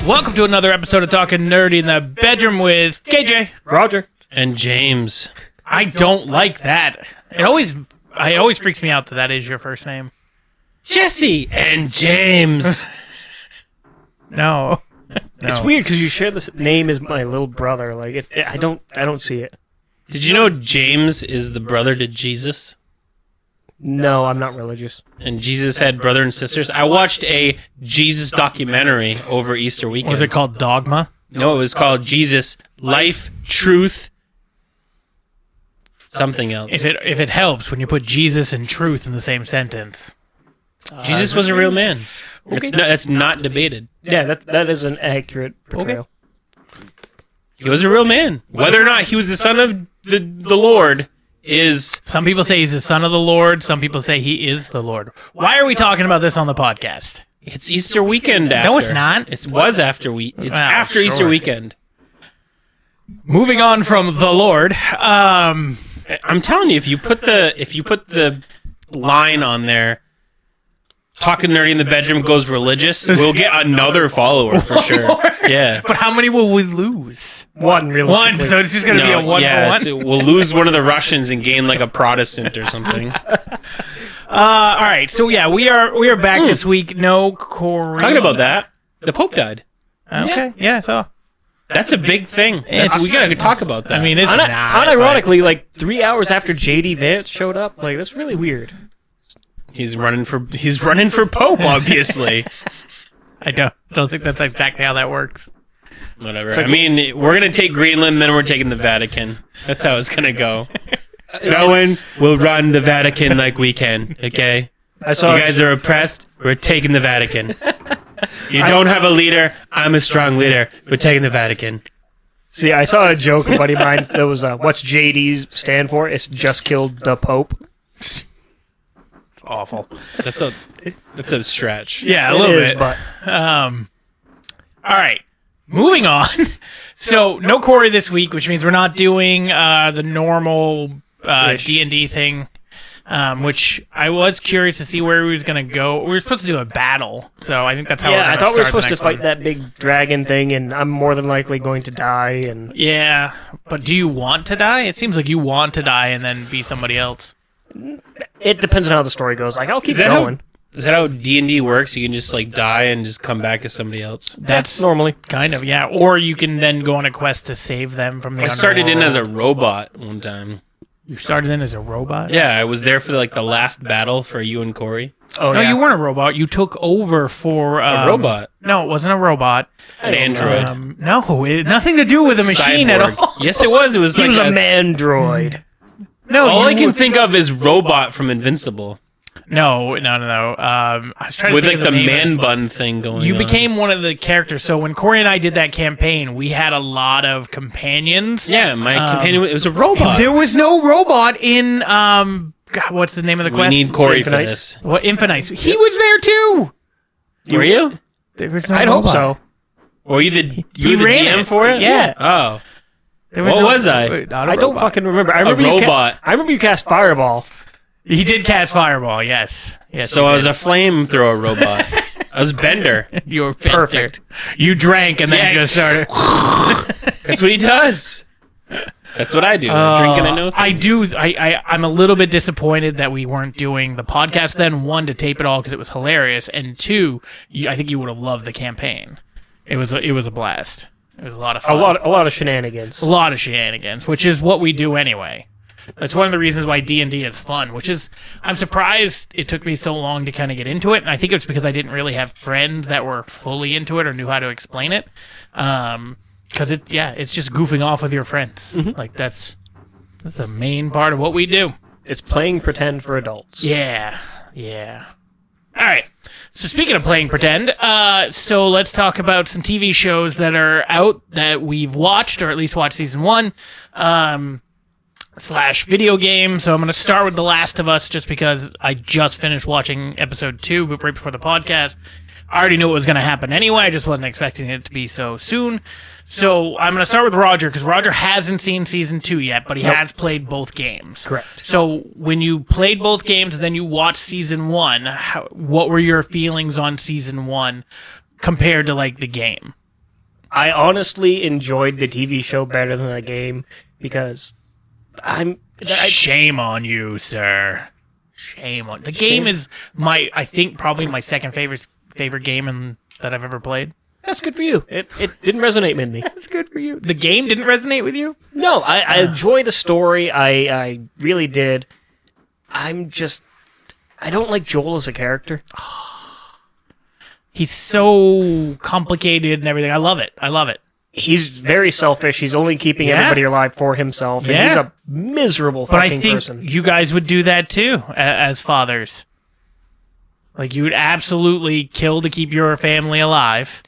Welcome to another episode of Talking Nerdy in the Bedroom with KJ, Roger, and James. I don't like that. It always freaks me out that is your first name. Jesse and James. No. It's weird because you share the name as my little brother. Like, I don't see it. Did you know James is the brother to Jesus? No, I'm not religious. And Jesus had brother and sisters. I watched a Jesus documentary over Easter weekend. Was it called Dogma? No, it was called Jesus, Life, Truth, something else. If it helps when you put Jesus and truth in the same sentence. Jesus was a real man. Okay. That's not debated. Yeah, that is an accurate portrayal. Okay. He was a real man. Whether or not he was the son of the Lord is... Some people say he's the son of the Lord. Some people say he is the Lord. Why are we talking about this on the podcast? It's Easter weekend after. No, it's not. It was after after Easter weekend. Moving on from the Lord. I'm telling you, if you put the line on there, Talking Nerdy in the Bedroom goes religious, we'll get another follower for sure. Yeah. But how many will we lose? One, realistically. One, so it's just going to be a one for one? We'll lose one of the Russians and gain like a Protestant or something. All right, so yeah, we are back this week. No Corey. Talking about that, the Pope died. Okay, yeah, so... That's a big thing. We got to talk about that. I mean, it's not. Unironically, like 3 hours after J.D. Vance showed up, like that's really weird. He's running for Pope, obviously. I don't think that's exactly how that works. Whatever. Like, I mean, we're going to take Greenland, then we're taking the Vatican. That's how it's going to go. No one will run the Vatican like we can, okay? You guys are oppressed, we're taking the Vatican. You don't have a leader, I'm a strong leader. We're taking the Vatican. See, I saw a joke, a buddy of mine, that was, what's JD stand for? It's just killed the Pope. It's awful. That's a stretch. Yeah, a little bit. But all right, moving on. So, no Corey this week, which means we're not doing the normal D&D thing. Which I was curious to see where he was going to go. We were supposed to do a battle, so I think that's how. Yeah, I thought we were supposed to fight that big dragon thing, and I'm more than likely going to die. And yeah, but do you want to die? It seems like you want to die and then be somebody else. It depends on how the story goes. Like I'll keep going. Is that how D&D works? You can just like die and just come back as somebody else. That's normally kind of yeah. Or you can then go on a quest to save them from the. I started in as a robot one time. You started in as a robot? Yeah, I was there for the last battle for you and Corey. Oh no, you weren't a robot. You took over for a robot. No, it wasn't a robot. An android. No, nothing to do with a machine Cyborg. at all. Yes, it was. It was he like was a mandroid. No, all I can think of is robot from Invincible. No. I was trying to with think like of the name man bun thing going. You on. became one of the characters. So when Corey and I did that campaign, we had a lot of companions. Yeah, my companion it was a robot. There was no robot in God, what's the name of the quest? We need Corey for this. What Infinites? He was there too. Were you? There was no I'd robot. hope so. Were you the DM for it? Yeah. Oh. What was I? I don't fucking remember. I remember I remember you cast Fireball. He did cast Fireball, yes. So I was a flamethrower robot. I was Bender. You were perfect. You drank and then just started. That's what he does. That's what I do. I drink and I know things. I'm a little bit disappointed that we weren't doing the podcast then. One, to tape it all because it was hilarious, and two, I think you would have loved the campaign. It was a blast. It was a lot of fun. A lot of shenanigans. A lot of shenanigans, which is what we do anyway. That's one of the reasons why D&D is fun, which is, I'm surprised it took me so long to kind of get into it, and I think it's because I didn't really have friends that were fully into it or knew how to explain it. Because it's just goofing off with your friends. Mm-hmm. Like, that's the main part of what we do. It's playing pretend for adults. Yeah. All right. So speaking of playing pretend, so let's talk about some TV shows that are out that we've watched, or at least watched season 1. / video game. So I'm going to start with The Last of Us just because I just finished watching episode 2 right before the podcast. I already knew what was going to happen anyway. I just wasn't expecting it to be so soon. So I'm going to start with Roger because Roger hasn't seen season 2 yet, but he has played both games. Correct. So when you played both games and then you watched season 1, what were your feelings on season 1 compared to like the game? I honestly enjoyed the TV show better than the game because Shame on you, sir. Shame on the game is I think probably my second favorite game that I've ever played. That's good for you. It didn't resonate with me. That's good for you. The game didn't resonate with you? No, I enjoy the story. I really did. I don't like Joel as a character. He's so complicated and everything. I love it. He's very selfish. He's only keeping everybody alive for himself. And he's a miserable fucking person. But I think you guys would do that too, as fathers. Like, you would absolutely kill to keep your family alive.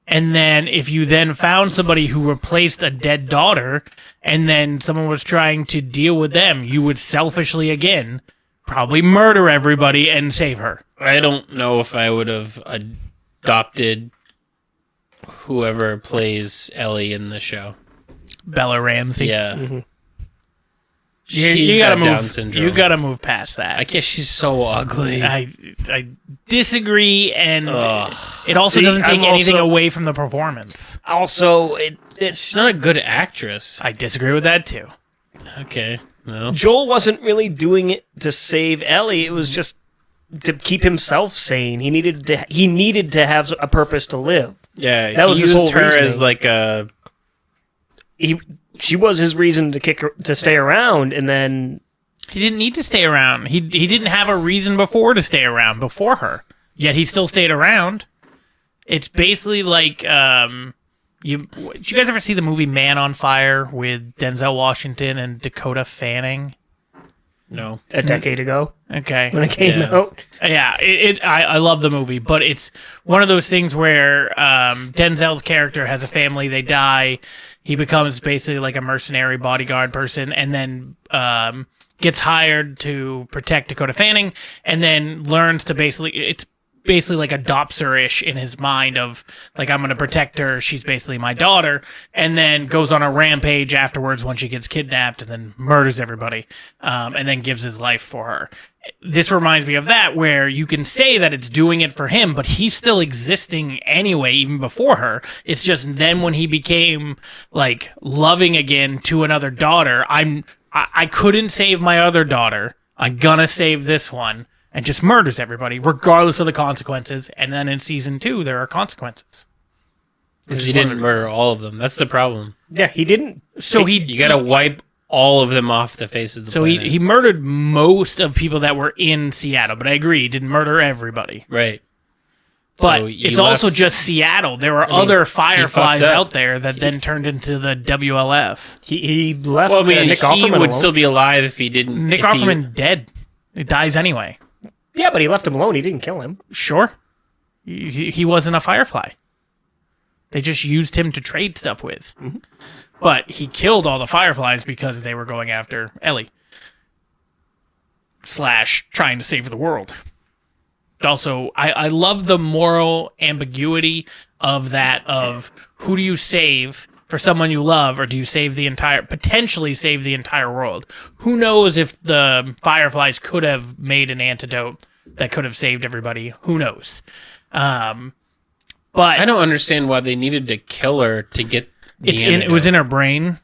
And then if you then found somebody who replaced a dead daughter, and then someone was trying to deal with them, you would selfishly, again, probably murder everybody and save her. I don't know if I would have adopted whoever plays Ellie in the show. Bella Ramsey. Yeah. Mm-hmm. She's got Down syndrome. You gotta move past that. I guess she's so ugly. I disagree, and it also doesn't take anything away from the performance. Also, She's not a good actress. I disagree with that too. Okay. No. Joel wasn't really doing it to save Ellie. It was just to keep himself sane. He needed to have a purpose to live. Yeah, that was his whole her reasoning. as like a. She was his reason to stay around, and then he didn't need to stay around. He didn't have a reason before to stay around before her. Yet he still stayed around. It's basically like did you guys ever see the movie Man on Fire with Denzel Washington and Dakota Fanning? No. A decade ago. Okay. When it came out. Yeah, I love the movie, but it's one of those things where Denzel's character has a family, they die, he becomes basically like a mercenary bodyguard person, and then gets hired to protect Dakota Fanning, and then learns to it's basically like adopts her-ish in his mind of, like, I'm going to protect her, she's basically my daughter, and then goes on a rampage afterwards when she gets kidnapped, and then murders everybody, and then gives his life for her. This reminds me of that, where you can say that it's doing it for him, but he's still existing anyway, even before her. It's just then when he became, like, loving again to another daughter, I couldn't save my other daughter, I'm gonna save this one, and just murders everybody, regardless of the consequences. And then in season 2, there are consequences. Because he didn't murder all of them. That's the problem. Yeah, he didn't. So you got to wipe all of them off the face of the planet. So he murdered most of people that were in Seattle, but I agree, he didn't murder everybody. Right. But So it's also just Seattle. There were other Fireflies out there that then turned into the WLF. He left. Well, I mean, Nick he Offerman would alone. still be alive if he didn't. Nick Offerman dead. He dies anyway. Yeah, but he left him alone. He didn't kill him. Sure. He wasn't a Firefly. They just used him to trade stuff with. Mm-hmm. But he killed all the Fireflies because they were going after Ellie. / trying to save the world. Also, I love the moral ambiguity of that, of who do you save for someone you love, or do you potentially save the entire world? Who knows if the Fireflies could have made an antidote that could have saved everybody? Who knows? But I don't understand why they needed to kill her to get it was in her brain,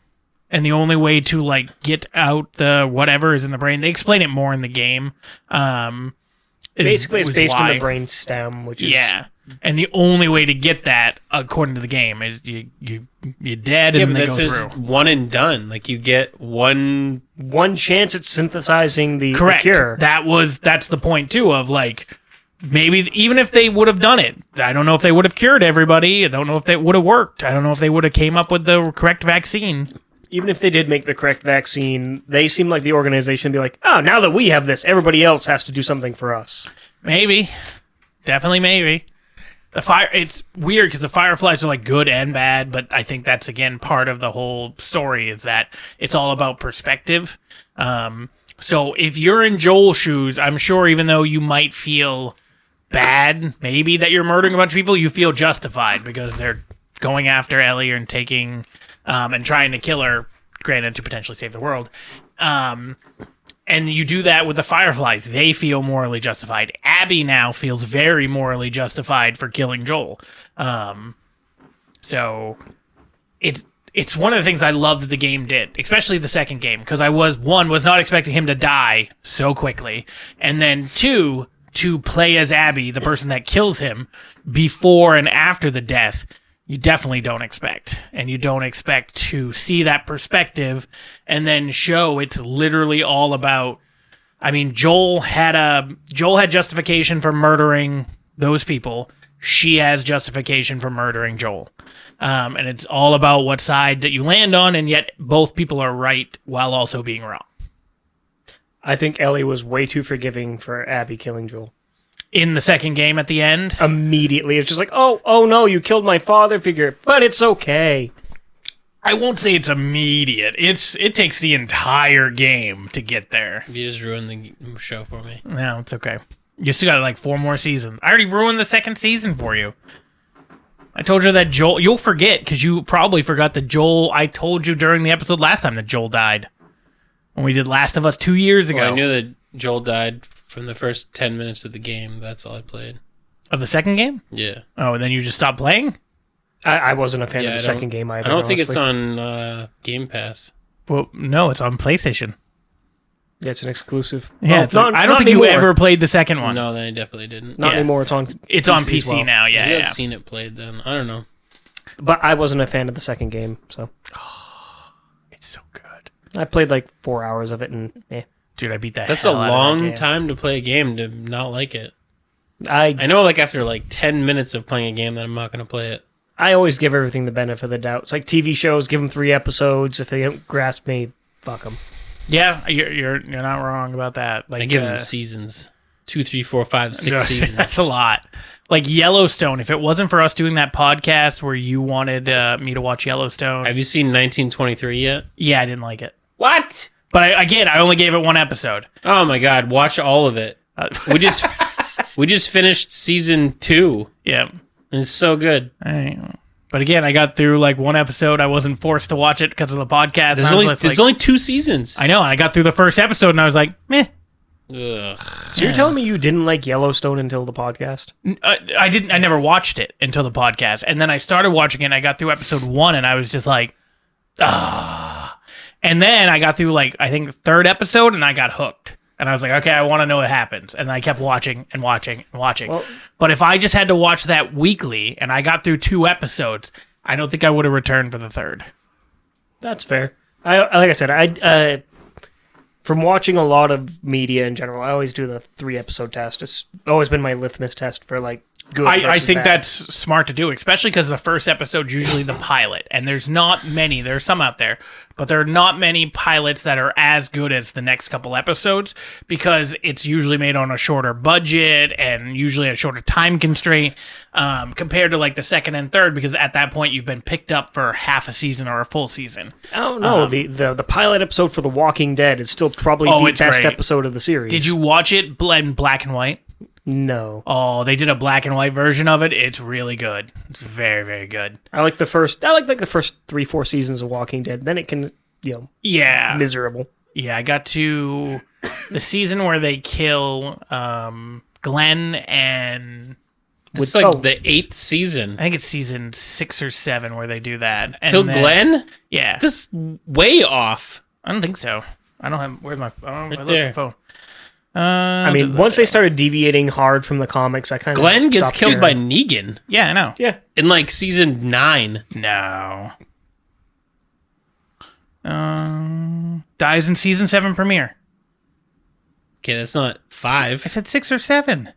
and the only way to, like, get out the whatever is in the brain. They explain it more in the game. Basically, it's based on the brain stem, which is... Yeah. And the only way to get that, according to the game, is you're dead, and then they go through. One and done. Like, you get one chance at synthesizing the Correct. cure. That's the point too, of, like, maybe even if they would have done it, I don't know if they would have cured everybody. I don't know if that would have worked. I don't know if they would have came up with the correct vaccine. Even if they did make the correct vaccine, they seem like the organization would be like, oh, now that we have this, everybody else has to do something for us. Maybe. Definitely maybe. It's weird because the Fireflies are, like, good and bad, but I think that's, again, part of the whole story, is that it's all about perspective. So if you're in Joel's shoes, I'm sure even though you might feel bad, maybe, that you're murdering a bunch of people, you feel justified because they're going after Ellie and taking... and trying to kill her, granted, to potentially save the world. And you do that with the Fireflies. They feel morally justified. Abby now feels very morally justified for killing Joel. So it's one of the things I loved that the game did, especially the second game, because I was not expecting him to die so quickly, and then 2, to play as Abby, the person that kills him, before and after the death, you definitely don't expect. And you don't expect to see that perspective and then show it's literally all about... I mean, Joel had justification for murdering those people. She has justification for murdering Joel. And it's all about what side that you land on, and yet both people are right while also being wrong. I think Ellie was way too forgiving for Abby killing Joel. In the second game at the end? Immediately. It's just like, oh no, you killed my father figure, but it's okay. I won't say it's immediate. It takes the entire game to get there. You just ruined the show for me. No, it's okay. You still got like 4 more seasons. I already ruined the second season for you. I told you that Joel... You'll forget, because you probably forgot that Joel... I told you during the episode last time that Joel died. When we did Last of Us 2 years ago. Well, I knew that Joel died from the first 10 minutes of the game. That's all I played. Of the second game? Yeah. Oh, and then you just stopped playing? I wasn't a fan of the second game either. I don't think it's on Game Pass. Well, no, it's on PlayStation. Yeah, it's an exclusive. Yeah, I don't think anymore. you ever played the second one. No, then I definitely didn't. Not Yeah. anymore. It's on PC as well. now, yeah. Maybe yeah. I've seen it played then. I don't know. But I wasn't a fan of the second game, so It's so good. I played like 4 hours of it, and Dude, I beat that. That's a hell out of that long game. time to play a game to not like it. I I know, like, after like 10 minutes of playing a game that I'm not going to play it. I always give everything the benefit of the doubt. It's like TV shows, give them 3 episodes. If they don't grasp me, fuck them. Yeah, you're not wrong about that. Like, I give them seasons. 2, 3, 4, 5, 6 seasons. That's a lot. Like Yellowstone, if it wasn't for us doing that podcast where you wanted me to watch Yellowstone. Have you seen 1923 yet? Yeah, I didn't like it. What? But I only gave it 1 episode. Oh my god, watch all of it. We just finished season 2. Yeah. And it's so good. All right. But again, I got through like 1 episode. I wasn't forced to watch it because of the podcast. There's only 2 seasons. I know, and I got through the first episode and I was like, meh. Ugh. So you're telling me you didn't like Yellowstone until the podcast? I didn't. I never watched it until the podcast, and then I started watching it. And I got through episode 1, and I was just like, ah. And then I got through like I think the 3rd episode, and I got hooked. And I was like, okay, I want to know what happens. And I kept watching and watching and watching. Well, but if I just had to watch that weekly, and I got through 2 episodes, I don't think I would have returned for the 3rd. That's fair. Like I said, from watching a lot of media in general, I always do the 3-episode test. It's always been my litmus test for like good. I think bad. that's smart to do, especially because the first episode's usually the pilot, and there's not many. There's some out there, but there are not many pilots that are as good as the next couple episodes because it's usually made on a shorter budget and usually a shorter time constraint compared to like the 2nd and 3rd, because at that point you've been picked up for half a season or a full season. Oh no, the pilot episode for The Walking Dead is still probably the best episode of the series. Did you watch it in black and white? No. Oh, they did a black and white version of it. It's really good. It's very, very good. I like the first 3-4 seasons of Walking Dead. Then it can, yeah, miserable. Yeah, I got to the season where they kill Glenn, and it's like the 8th season. I think it's season 6 or 7 where they do that. And Kill Glenn? Yeah. This way off. I don't think so. I don't have. Where's my phone? Right I there. my phone. I mean, once they started deviating hard from the comics, I kind of Glenn gets killed by Negan. Yeah, I know. Yeah. In like season 9. No. Dies in season 7 premiere. Okay, that's not 5. I said 6 or 7.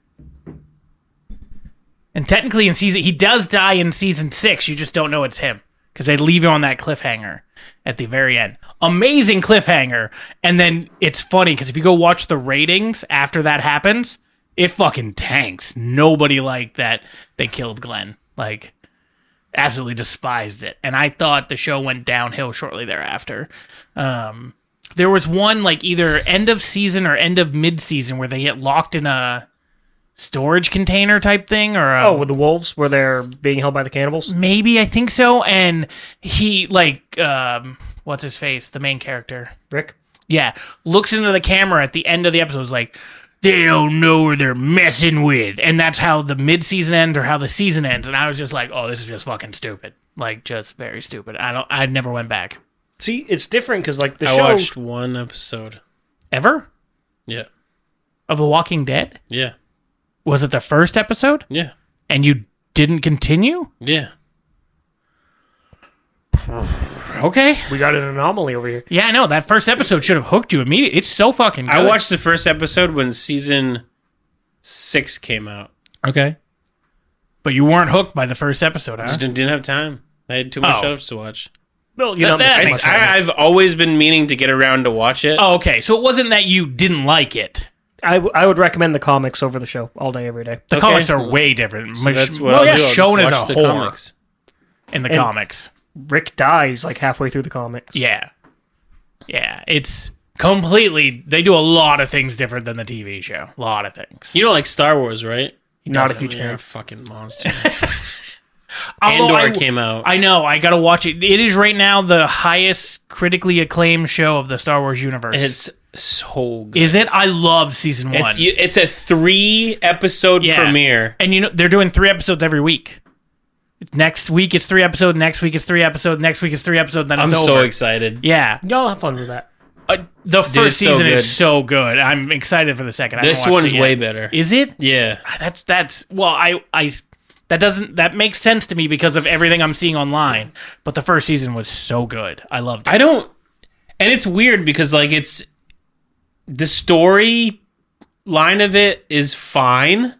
And technically he does die in season 6. You just don't know it's him because they leave you on that cliffhanger at the very end. Amazing cliffhanger. And then it's funny because if you go watch the ratings after that happens, it fucking tanks. Nobody liked that they killed Glenn. Like, absolutely despised it. And I thought the show went downhill shortly thereafter. There was one like either end of season or end of mid-season where they get locked in a storage container type thing, or with the wolves where they're being held by the cannibals. Maybe, I think so. And he like what's his face, the main character, Rick. Yeah, looks into the camera at the end of the episode, is like, they don't know where they're messing with. And that's how the mid-season ends or how the season ends. And I was just like, oh, this is just fucking stupid. Like, just very stupid. I never went back. See, it's different because, like, the I show... watched one episode. Ever? Yeah. Of The Walking Dead? Yeah. Was it the first episode? Yeah. And you didn't continue? Yeah. Okay. We got an anomaly over here. Yeah, I know. That first episode should have hooked you immediately. It's so fucking good. I watched the first episode when season 6 came out. Okay. But you weren't hooked by the first episode, huh? Just didn't have time. I had too much shows to watch. Well, you're not missing much. I've always been meaning to get around to watch it. Oh, okay. So it wasn't that you didn't like it. I would recommend the comics over the show all day, every day. The comics are way different. So that's what I'll do. I'll just shown as watch a the whore comics. in the comics. Rick dies like halfway through the comics. Yeah. Yeah. It's completely... They do a lot of things different than the TV show. A lot of things. You don't like Star Wars, right? Not a huge You're fan. a fucking monster. Although Andor came out. I know. I gotta watch it. It is right now the highest critically acclaimed show of the Star Wars universe. It's so good. Is it? I love season 1. It's a 3-episode premiere. And you know, they're doing 3 episodes every week. Next week it's 3 episodes, next week it's 3 episodes, next week it's 3 episodes, then I'm it's over. so excited. Yeah. Y'all have fun with that. The first season good. is so good. I'm excited for the second. I This haven't watched one's it yet. way better. Is it? Yeah. That's well, that makes sense to me because of everything I'm seeing online. But the first season was so good. I loved it. And it's weird because like it's the story line of it is fine.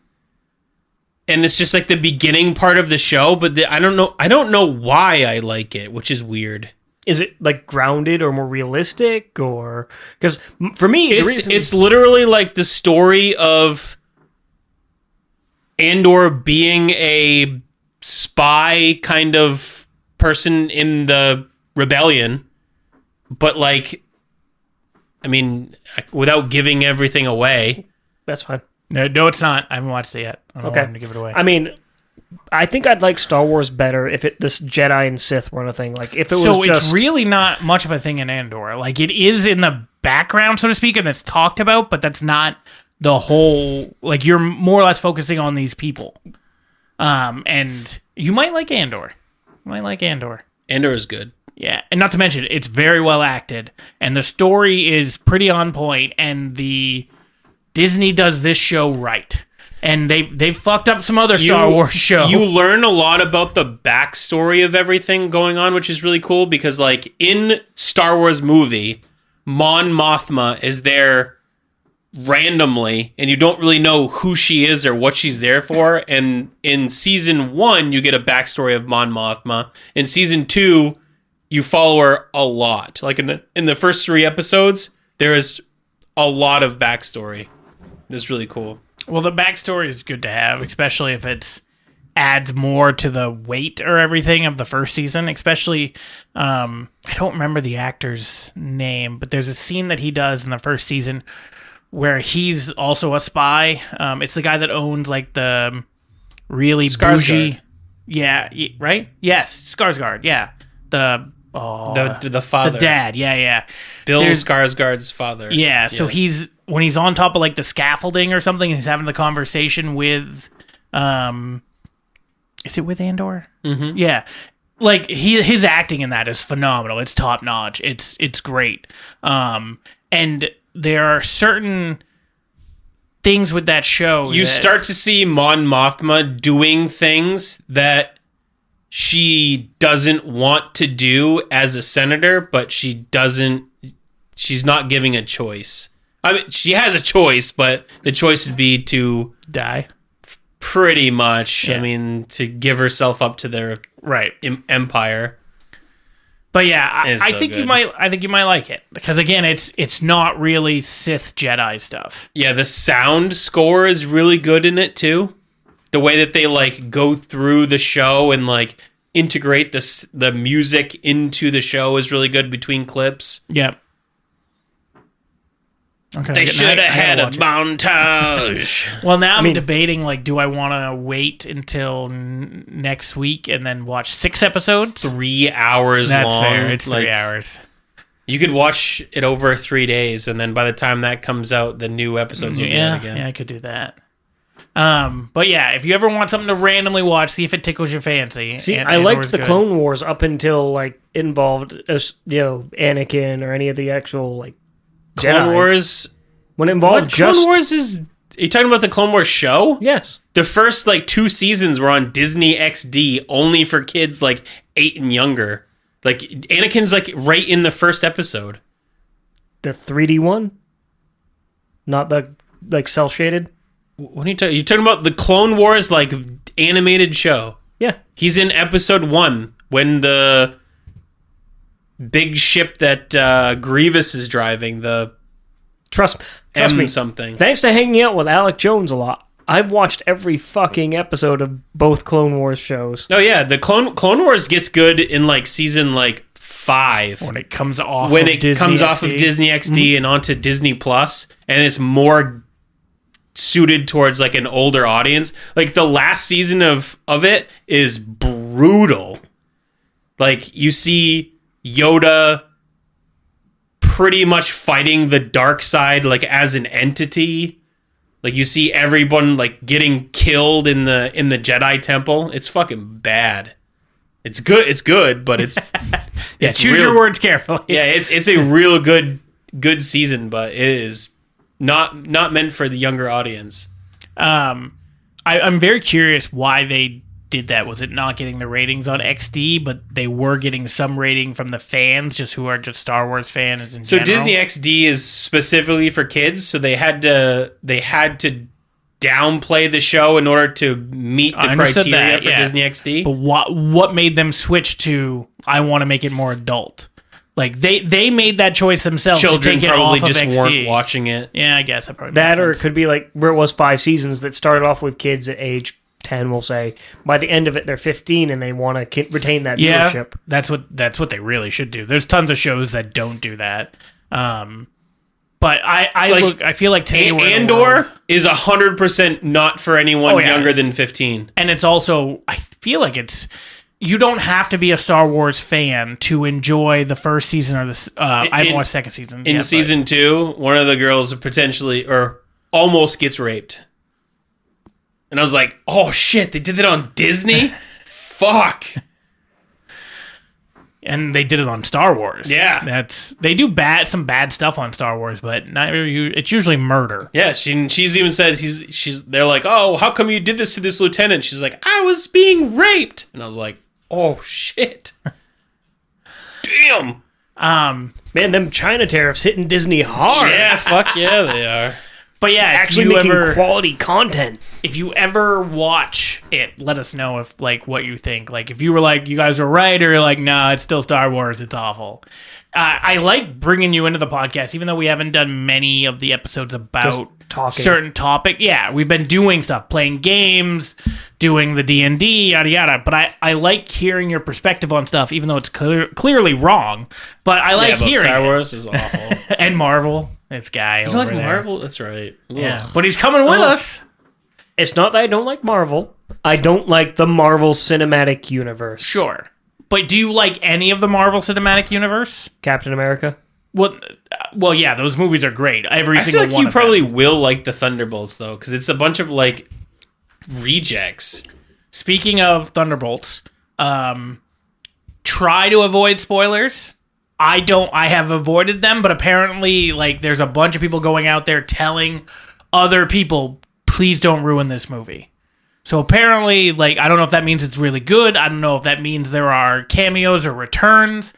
And it's just like the beginning part of the show, but I don't know why I like it, which is weird. Is it like grounded or more realistic, or because for me, It's literally like the story of Andor being a spy kind of person in the rebellion, but like, I mean, without giving everything away. that's fine. No, it's not. I haven't watched it yet. I don't want him to give it away. I mean, I think I'd like Star Wars better if this Jedi and Sith weren't a thing. Like if it was it's really not much of a thing in Andor. Like it is in the background, so to speak, and that's talked about, but that's not the whole. Like you're more or less focusing on these people. And you might like Andor. Andor is good. Yeah, and not to mention it's very well acted, and the story is pretty on point, and the Disney does this show right. And they've fucked up some other Star Wars shows. You learn a lot about the backstory of everything going on, which is really cool because, like, in Star Wars movie, Mon Mothma is there randomly, and you don't really know who she is or what she's there for. And in season 1, you get a backstory of Mon Mothma. In season 2, you follow her a lot. Like in the first 3 episodes, there is a lot of backstory. It's really cool. Well, the backstory is good to have, especially if it adds more to the weight or everything of the first season. Especially, I don't remember the actor's name, but there's a scene that he does in the first season where he's also a spy. It's the guy that owns like the really bougie. Yeah, right? Yes, Skarsgård. Yeah, the father, the dad. Yeah. Bill Skarsgård's father. Yeah, so he's when he's on top of like the scaffolding or something, and he's having the conversation with, is it with Andor? Mm-hmm. Yeah, like his acting in that is phenomenal. It's top notch. It's great. And there are certain things with that show. You start to see Mon Mothma doing things that she doesn't want to do as a senator, but she's not giving a choice. I mean, she has a choice, but the choice would be to die. Pretty much. Yeah. I mean, to give herself up to their empire. But yeah, I so think good. you might. I think you might like it because again, it's not really Sith Jedi stuff. Yeah, the sound score is really good in it too. The way that they like go through the show and like integrate the music into the show is really good between clips. Yep. Okay. They should have had a montage. Well, now I'm debating, like, do I want to wait until next week and then watch 6 episodes? 3 hours That's long. fair. It's like, 3 hours. You could watch it over 3 days, and then by the time that comes out, the new episodes will be out again. Yeah, I could do that. But yeah, if you ever want something to randomly watch, see if it tickles your fancy. See, I liked the Clone Wars up until like involved, Anakin or any of the actual like Clone Jedi. Wars. When it involved Clone Wars is. Are you talking about the Clone Wars show? Yes. The first like 2 seasons were on Disney XD, only for kids like 8 and younger. Like Anakin's like right in the first episode. The 3D one, not the like cell shaded. What are you talking? You talking about the Clone Wars like animated show? Yeah. He's in episode 1 when the big ship that Grievous is driving, the Trust M me. something. Thanks to hanging out with Alec Jones a lot, I've watched every fucking episode of both Clone Wars shows. Oh yeah, the Clone Wars gets good in like season like 5 when it comes off when of it Disney comes XD. off of Disney XD and onto Disney Plus, and it's more suited towards like an older audience. Like the last season of it is brutal. Like you see Yoda pretty much fighting the dark side like as an entity. Like you see everyone like getting killed in the Jedi temple. It's fucking bad. It's good, but it's it's choose your words carefully. Yeah, it's a real good season, but it is not meant for the younger audience. I'm very curious why they did that. Was it not getting the ratings on XD, but they were getting some rating from the fans, just who are just Star Wars fans in general? Disney XD is specifically for kids, so they had to downplay the show in order to meet the criteria for Disney XD. But what made them switch to I want to make it more adult? Like they made that choice themselves. Children to take probably it off just of XD. weren't watching it. Yeah, I guess that probably That, makes or it sense. could be like where it was 5 seasons that started off with kids at age 10, we'll say. By the end of it, they're 15 and they want to retain that viewership. That's what they really should do. There's tons of shows that don't do that. But I feel like today we're in a Andor world- is 100% not for anyone younger yes. than 15. And it's also, I feel like you don't have to be a Star Wars fan to enjoy the first season or I haven't watched second season. In season 2, one of the girls potentially or almost gets raped. And I was like, oh shit, they did that on Disney? Fuck. And they did it on Star Wars. Yeah. They do some bad stuff on Star Wars, but it's usually murder. Yeah, she's even said they're like, oh, how come you did this to this lieutenant? She's like, I was being raped. And I was like, oh shit. Damn. Man, them China tariffs hitting Disney hard. Yeah, fuck yeah, they are. But yeah, Actually making quality content. If you ever watch it, let us know if like what you think. Like if you were like you guys were right, or you're like nah, it's still Star Wars, it's awful. I like bringing you into the podcast, even though we haven't done many of the episodes about certain topic. Yeah, we've been doing stuff, playing games, doing the D&D, yada yada. But I like hearing your perspective on stuff, even though it's clearly wrong. But I like hearing Star it. Wars is awful. And Marvel. This guy You over like there. Marvel? That's right. Yeah, Ugh. but he's coming with us. It's not that I don't like Marvel. I don't like the Marvel Cinematic Universe. Sure. But do you like any of the Marvel Cinematic Universe? Captain America. Well, yeah, those movies are great. Every I feel single like one you of probably them. will like the Thunderbolts though, because it's a bunch of like rejects. Speaking of Thunderbolts, try to avoid spoilers. I have avoided them, but apparently like there's a bunch of people going out there telling other people, please don't ruin this movie. So apparently, like, I don't know if that means it's really good. I don't know if that means there are cameos or returns.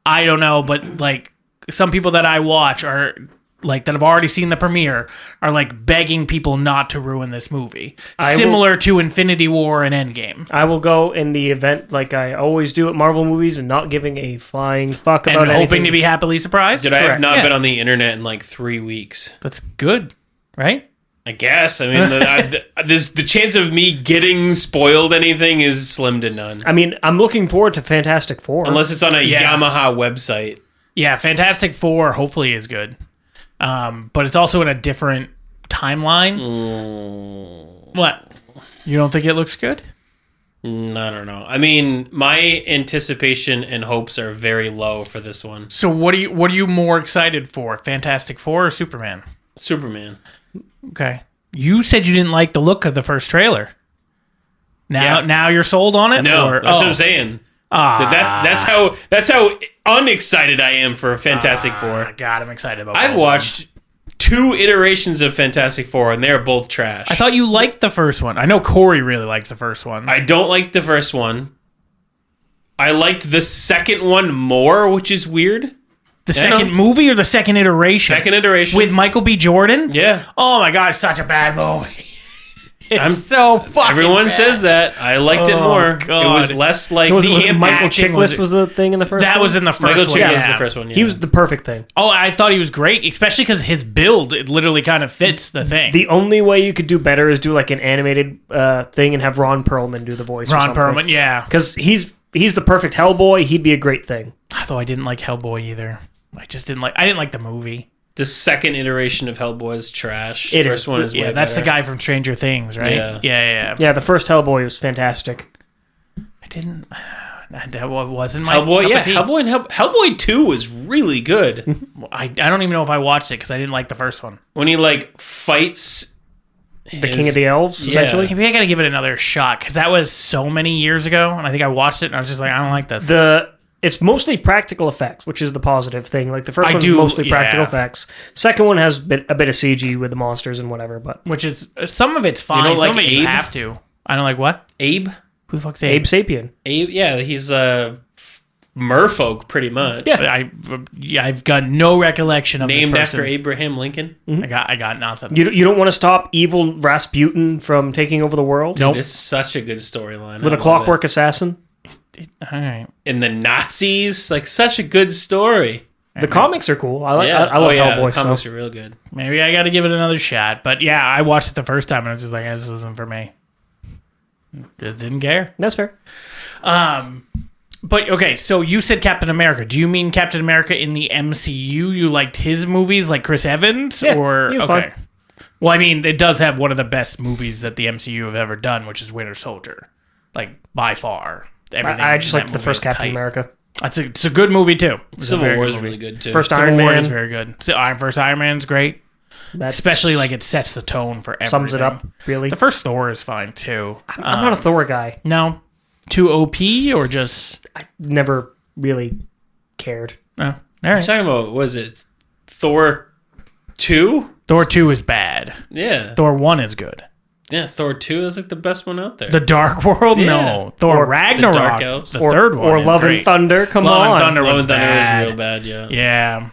I don't know, but like some people that I watch are like that have already seen the premiere are like begging people not to ruin this movie. Similar to Infinity War and Endgame. I will go in the event like I always do at Marvel movies and not giving a flying fuck about And anything. hoping to be happily surprised. Dude, I have Correct. not Yeah. been on the internet in like 3 weeks. That's good, right? I guess. I mean, the chance of me getting spoiled anything is slim to none. I mean, I'm looking forward to Fantastic Four. Unless it's on a Yeah. Yamaha website. Yeah, Fantastic Four hopefully is good. But it's also in a different timeline. What? You don't think it looks good? I don't know. I mean, my anticipation and hopes are very low for this one. So what are you more excited for? Fantastic Four or Superman? Superman. Okay. You said you didn't like the look of the first trailer. Now you're sold on it? No, or, that's what I'm saying. That's how unexcited I am for Fantastic Four. God, I'm excited about. I've watched 2 iterations of Fantastic Four, and they're both trash. I thought you liked the first one. I know Corey really likes the first one. I don't like the first one. I liked the second one more, which is weird. The second movie or the second iteration? Second iteration. With Michael B. Jordan? Yeah. Oh my God, it's such a bad movie. It's so fucking Everyone bad. says that. I liked it more. God. It was less like Was the Michael acting Chiklis was the thing in the first That one? was in the first Michael one. Chiklis Yeah. was the first one. Yeah. He was the perfect thing. Oh, I thought he was great, especially because his build, it literally kind of fits the thing. The only way you could do better is do like an animated thing and have Ron Perlman do the voice. Ron Perlman, yeah. Because he's the perfect Hellboy. He'd be a great thing. Although I didn't like Hellboy either. I didn't like the movie. The second iteration of Hellboy is trash. It First is. one is Yeah, way that's better. the guy from Stranger Things, right? Yeah. Yeah. Yeah, the first Hellboy was fantastic. I didn't. That wasn't my Hellboy. cup Yeah, of tea. Hellboy and Hellboy 2 was really good. I don't even know if I watched it because I didn't like the first one. When he like fights The King of the Elves, Yeah. essentially. Maybe I gotta give it another shot because that was so many years ago, and I think I watched it and I was just like, I don't like this. It's mostly practical effects, which is the positive thing. Like the first I one's do, mostly yeah. practical effects. Second one has a bit of CG with the monsters and whatever. But Which is some of it's fine. don't Some like of it you Abe? have to. I don't like what? Abe. Who the fuck's Abe? Abe Sapien. Abe. Yeah, he's merfolk pretty much. Yeah. I've got no recollection of Named this after person. Abraham Lincoln. I got nothing. You don't want to stop evil Rasputin from taking over the world Nope. It's such a good storyline. with I a love clockwork assassin. All right. it. And the Nazis, like such a good story. The comics are cool. I Yeah. I love The Hellboy. comics So. are real good. Maybe I got to give it another shot. But yeah, I watched it the first time and I was just like, this isn't for me. Just didn't care. That's fair. But okay, so you said Captain America. Do you mean Captain America in the MCU? You liked his movies like Chris Evans? Yeah, or he was okay. fun. Well, I mean, it does have one of the best movies that the MCU have ever done, which is Winter Soldier. Like by far. Everything I just in like that the movie first is Captain tight. America. It's a good movie too. It's a Civil very War good is movie. really good too. First Civil Iron War Man is very good. So, first Iron Man's great. that Especially like it sets the tone for everything. sums it up. Really, The first Thor is fine too. I'm not a Thor guy. No, too OP or just Never really cared. no. All You're right. talking about, was it Thor 2? Thor 2 is bad. Yeah. Thor 1 is good. Yeah, Thor 2 is like the best one out there. The Dark World, Yeah. no. Thor Or Ragnarok, the Dark Elves. the third one, or is Love great. and Thunder. Come Love on, and Thunder Love was and Thunder bad. was real bad, yeah. Yeah,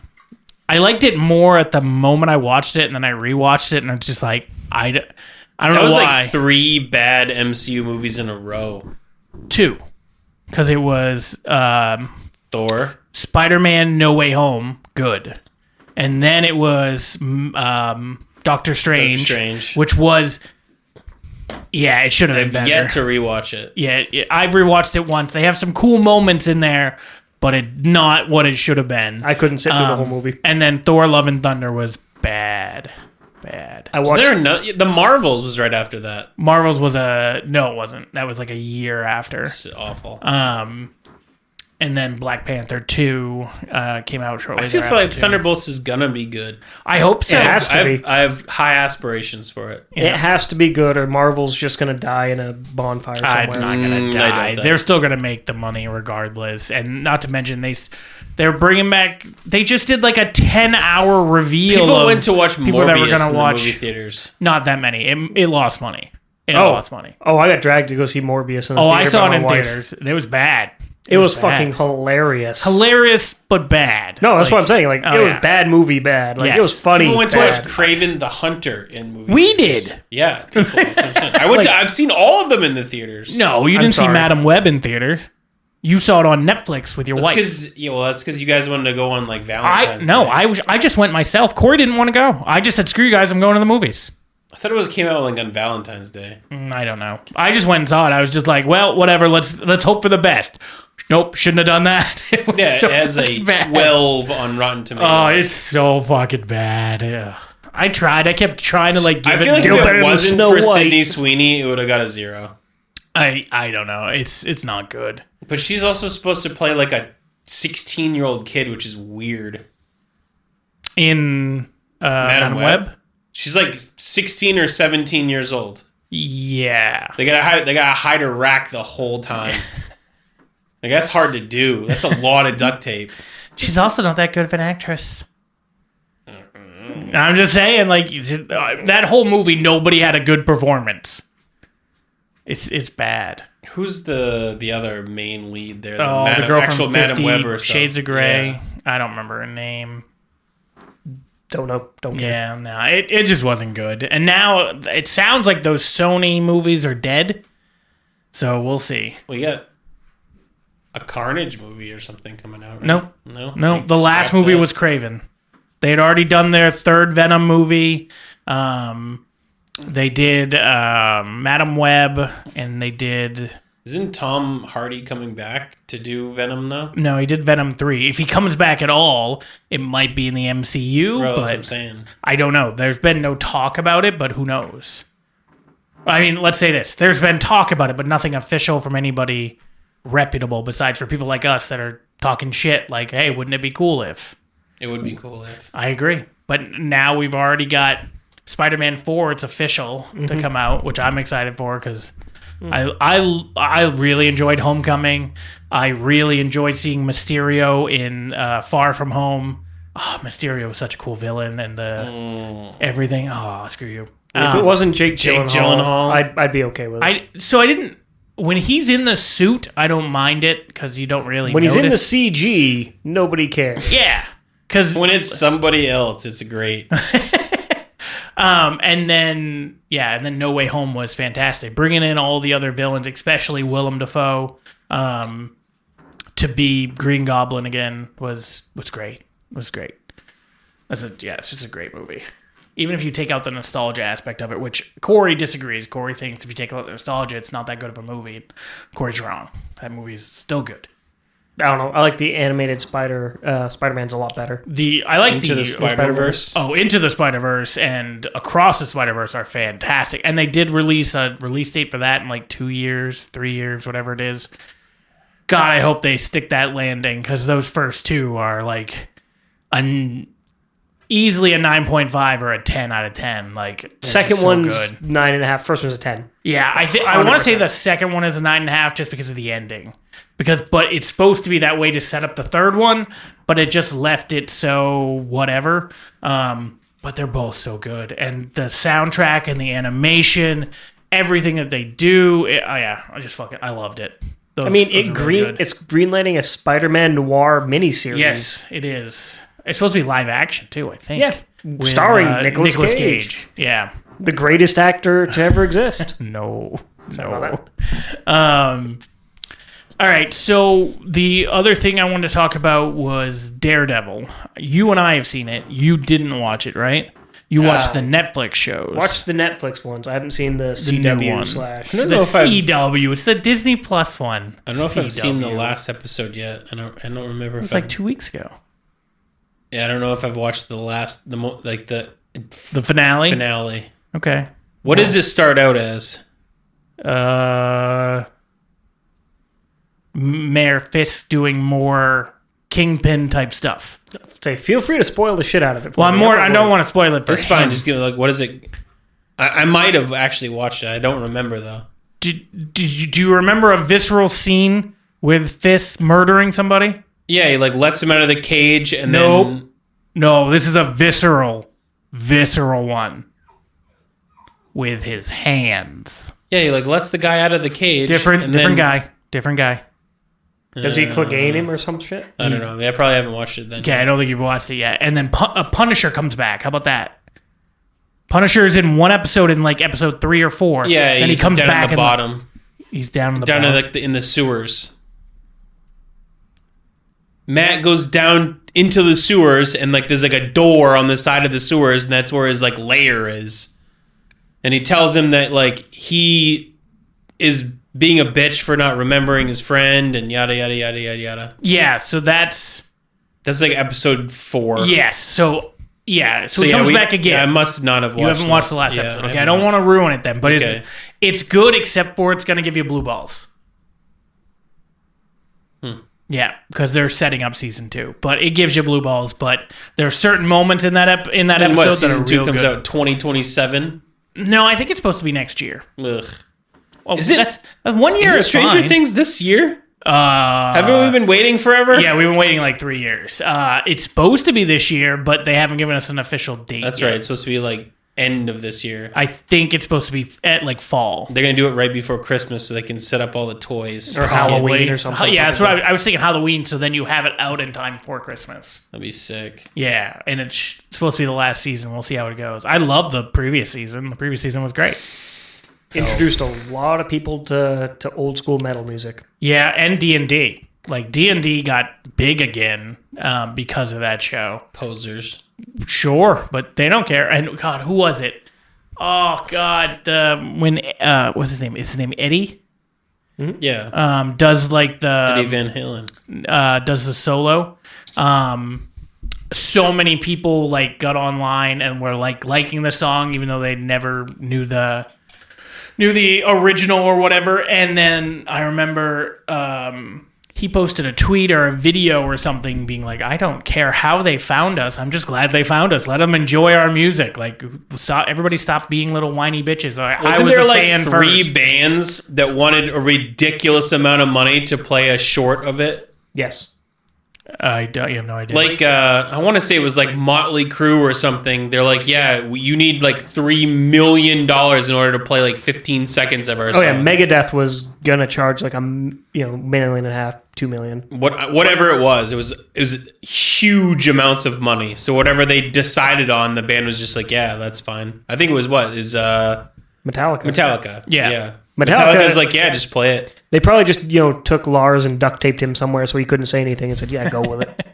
I liked it more at the moment I watched it, and then I rewatched it, and it's just like I don't That know was why. like 3 bad MCU movies in a row. 2, because it was Thor. Spider-Man: No Way Home, good, and then it was Doctor Strange, which was it should have been I've better. yet to rewatch it. Yeah, I've rewatched it once. They have some cool moments in there, but it not what it should have been. I couldn't sit through the whole movie. And then Thor: Love and Thunder was bad. I Was watched. there the Marvels was right after that. Marvels was no, it wasn't. That was like a year after. It's awful. And then Black Panther 2 came out shortly. I feel thereafter, like too. Thunderbolts is gonna be good. I hope so. It has to be. I have high aspirations for it. It has to be good, or Marvel's just gonna die in a bonfire It's somewhere. not gonna I die. doubt that. They're still gonna make the money regardless, and not to mention they're bringing back. They just did like a 10-hour reveal. People of went to watch people Morbius that were gonna in watch. the movie theaters. Not that many. It lost money. It Oh. lost money. Oh, I got dragged to go see Morbius in the Oh, theater I saw by it in my wife. theaters. It was bad. It was bad. fucking hilarious. Hilarious, but bad. No, that's Like, what I'm saying. Like oh, it was yeah. bad movie bad. Like Yes. it was funny. People went to bad. watch Kraven the Hunter in movie We theaters. did. Yeah, people, that's what I'm saying. I've seen all of them in the theaters. No, you I'm didn't see sorry. Madam Web in theaters. You saw it on Netflix with your wife. That's because you guys wanted to go on like Valentine's No, Day. I just went myself. Corey didn't want to go. I just said, screw you guys, I'm going to the movies. I thought it came out like on Valentine's Day. I don't know. I just went and saw it. I was just like, well, whatever. Let's hope for the best. Nope, shouldn't have done that. It was Yeah, so it has a fucking bad. 12 on Rotten Tomatoes. Oh, it's so fucking bad. Ugh. I tried. I kept trying to like give I it. feel like Still if better it than wasn't Snow for White. Sydney Sweeney, it would have got a 0. I don't know. It's not good. But she's also supposed to play like a 16-year-old kid, which is weird. In Madam Web? She's like 16 or 17 years old. Yeah. They gotta hide her rack the whole time. Like, that's hard to do. That's a lot of duct tape. She's also not that good of an actress. I'm just saying, like, that whole movie, nobody had a good performance. It's bad. Who's the other main lead there? The girl from 50 Madam Web or Shades of Grey. Yeah. I don't remember her name. Don't know. Don't care. Yeah, no, it just wasn't good. And now it sounds like those Sony movies are dead. So we'll see. We got a Carnage movie or something coming out, right? No. The last movie was Craven. They had already done their third Venom movie. They did Madam Web, and they did... Isn't Tom Hardy coming back to do Venom, though? No, he did Venom 3. If he comes back at all, it might be in the MCU, Bro, but that's what I'm saying. I don't know. There's been no talk about it, but who knows? I mean, let's say this. There's been talk about it, but nothing official from anybody reputable besides for people like us that are talking shit like, hey, wouldn't it be cool if... It would be cool if... I agree. But now we've already got Spider-Man 4. It's official to come out, which I'm excited for because I really enjoyed Homecoming. I really enjoyed seeing Mysterio in Far From Home. Oh, Mysterio was such a cool villain and the everything. Oh, screw you. If it wasn't Jake Gyllenhaal, I'd be okay with it. I didn't... When he's in the suit, I don't mind it because you don't really When notice. he's in the CG, nobody cares. Yeah. Because when it's somebody else, it's great. and then No Way Home was fantastic. Bringing in all the other villains, especially Willem Dafoe, to be Green Goblin again was great. Was great. It's just a great movie. Even if you take out the nostalgia aspect of it, which Corey disagrees. Corey thinks if you take out the nostalgia, it's not that good of a movie. Corey's wrong. That movie is still good. I don't know. I like the animated Spider-Man's a lot better. I like Into the Spider-Verse. Into the Spider-Verse and Across the Spider-Verse are fantastic. And they did release a release date for that in like 2 years, 3 years, whatever it is. God, I hope they stick that landing because those first two are like easily a 9.5 or a 10 out of 10. Like second one's 9.5. First one's a 10. Yeah, I want to say the second one is a 9.5 just because of the ending. But it's supposed to be that way to set up the third one, but it just left it so whatever. But they're both so good, and the soundtrack and the animation, everything that they do, I loved it. It's greenlighting a Spider-Man noir miniseries. Yes, it is. It's supposed to be live action too, I think. Yeah, with, starring Nicolas Cage. Yeah, the greatest actor to ever exist. No. All right, so the other thing I wanted to talk about was Daredevil. You and I have seen it. You didn't watch it, right? You watched the Netflix shows. Watched the Netflix ones. I haven't seen the new CW one. / The CW. It's the Disney Plus one. I don't know if I've seen the last episode yet. I don't remember. It was like 2 weeks ago. Yeah, I don't know if I've watched the finale. Finale. Okay. What does this start out as? Mayor Fisk doing more Kingpin type stuff. Say, feel free to spoil the shit out of it. Well, I don't want to spoil it. That's fine. Just give what is it? I might have actually watched it. I don't remember though. Do you remember a visceral scene with Fisk murdering somebody? Yeah, he lets him out of the cage and then... No, this is a visceral one. With his hands. Yeah, he lets the guy out of the cage. Different guy. Does he Clegane him or some shit? I don't know. I probably haven't watched it then. Okay, I don't think you've watched it yet. And then a Punisher comes back. How about that? Punisher is in one episode in episode 3 or 4. Yeah, then he's he comes down back at the bottom. He's down in the bottom. In the sewers. Matt goes down into the sewers and there's a door on the side of the sewers and that's where his lair is. And he tells him that he is being a bitch for not remembering his friend and yada yada yada yada yada. Yeah, so that's episode 4. Yes, so Yeah, so he comes back again. Yeah, I must not have watched. You haven't watched the last episode. Okay, I don't want to ruin it then, but it's good except for it's going to give you blue balls. Yeah, because they're setting up season 2, but it gives you blue balls. But there are certain moments in that episode what, that are season 2 real comes good. out 2027. No, I think it's supposed to be next year. Ugh. Well, Is it? That's 1 year. Is it Is Stranger fine. Things this year? Haven't we been waiting forever? Yeah, we've been waiting like 3 years. It's supposed to be this year, but they haven't given us an official date. That's yet. right. It's supposed to be like end of this year. I think it's supposed to be at like fall They're gonna do it right before Christmas so they can set up all the toys Or for Halloween kids. or something. Yeah, that's what I was thinking. Halloween, so then you have it out in time for Christmas. That'd be sick. Yeah, and it's supposed to be the last season. We'll see how it goes. I love the previous season. The previous season was great. Introduced a lot of people to old school metal music. Yeah, and D&D. Like D&D got big again because of that show. Posers. Sure, but they don't care. And God, who was it? Oh God, what's his name? Is his name Eddie? Yeah. Does like Eddie the Van Halen. does the solo. So many people like got online and were like liking the song, even though they never knew the original or whatever. And then I remember he posted a tweet or a video or something being like, I don't care how they found us. I'm just glad they found us. Let them enjoy our music. Like, everybody stop being little whiny bitches. I Wasn't was there a like fan 3 first. bands that wanted a ridiculous amount of money to play a short of it? Yes. I have no idea. Like, I want to say it was like Motley Crue or something. They're like, yeah, you need like $3 million in order to play like 15 seconds of our song. Oh yeah, Megadeth was gonna charge like $1.5 million, 2 million. Whatever it was huge amounts of money. So whatever they decided on, the band was just like, yeah, that's fine. I think it was Metallica. Yeah. Metallica's like, yeah, just play it. They probably just took Lars and duct taped him somewhere so he couldn't say anything and said, "Yeah, go with it."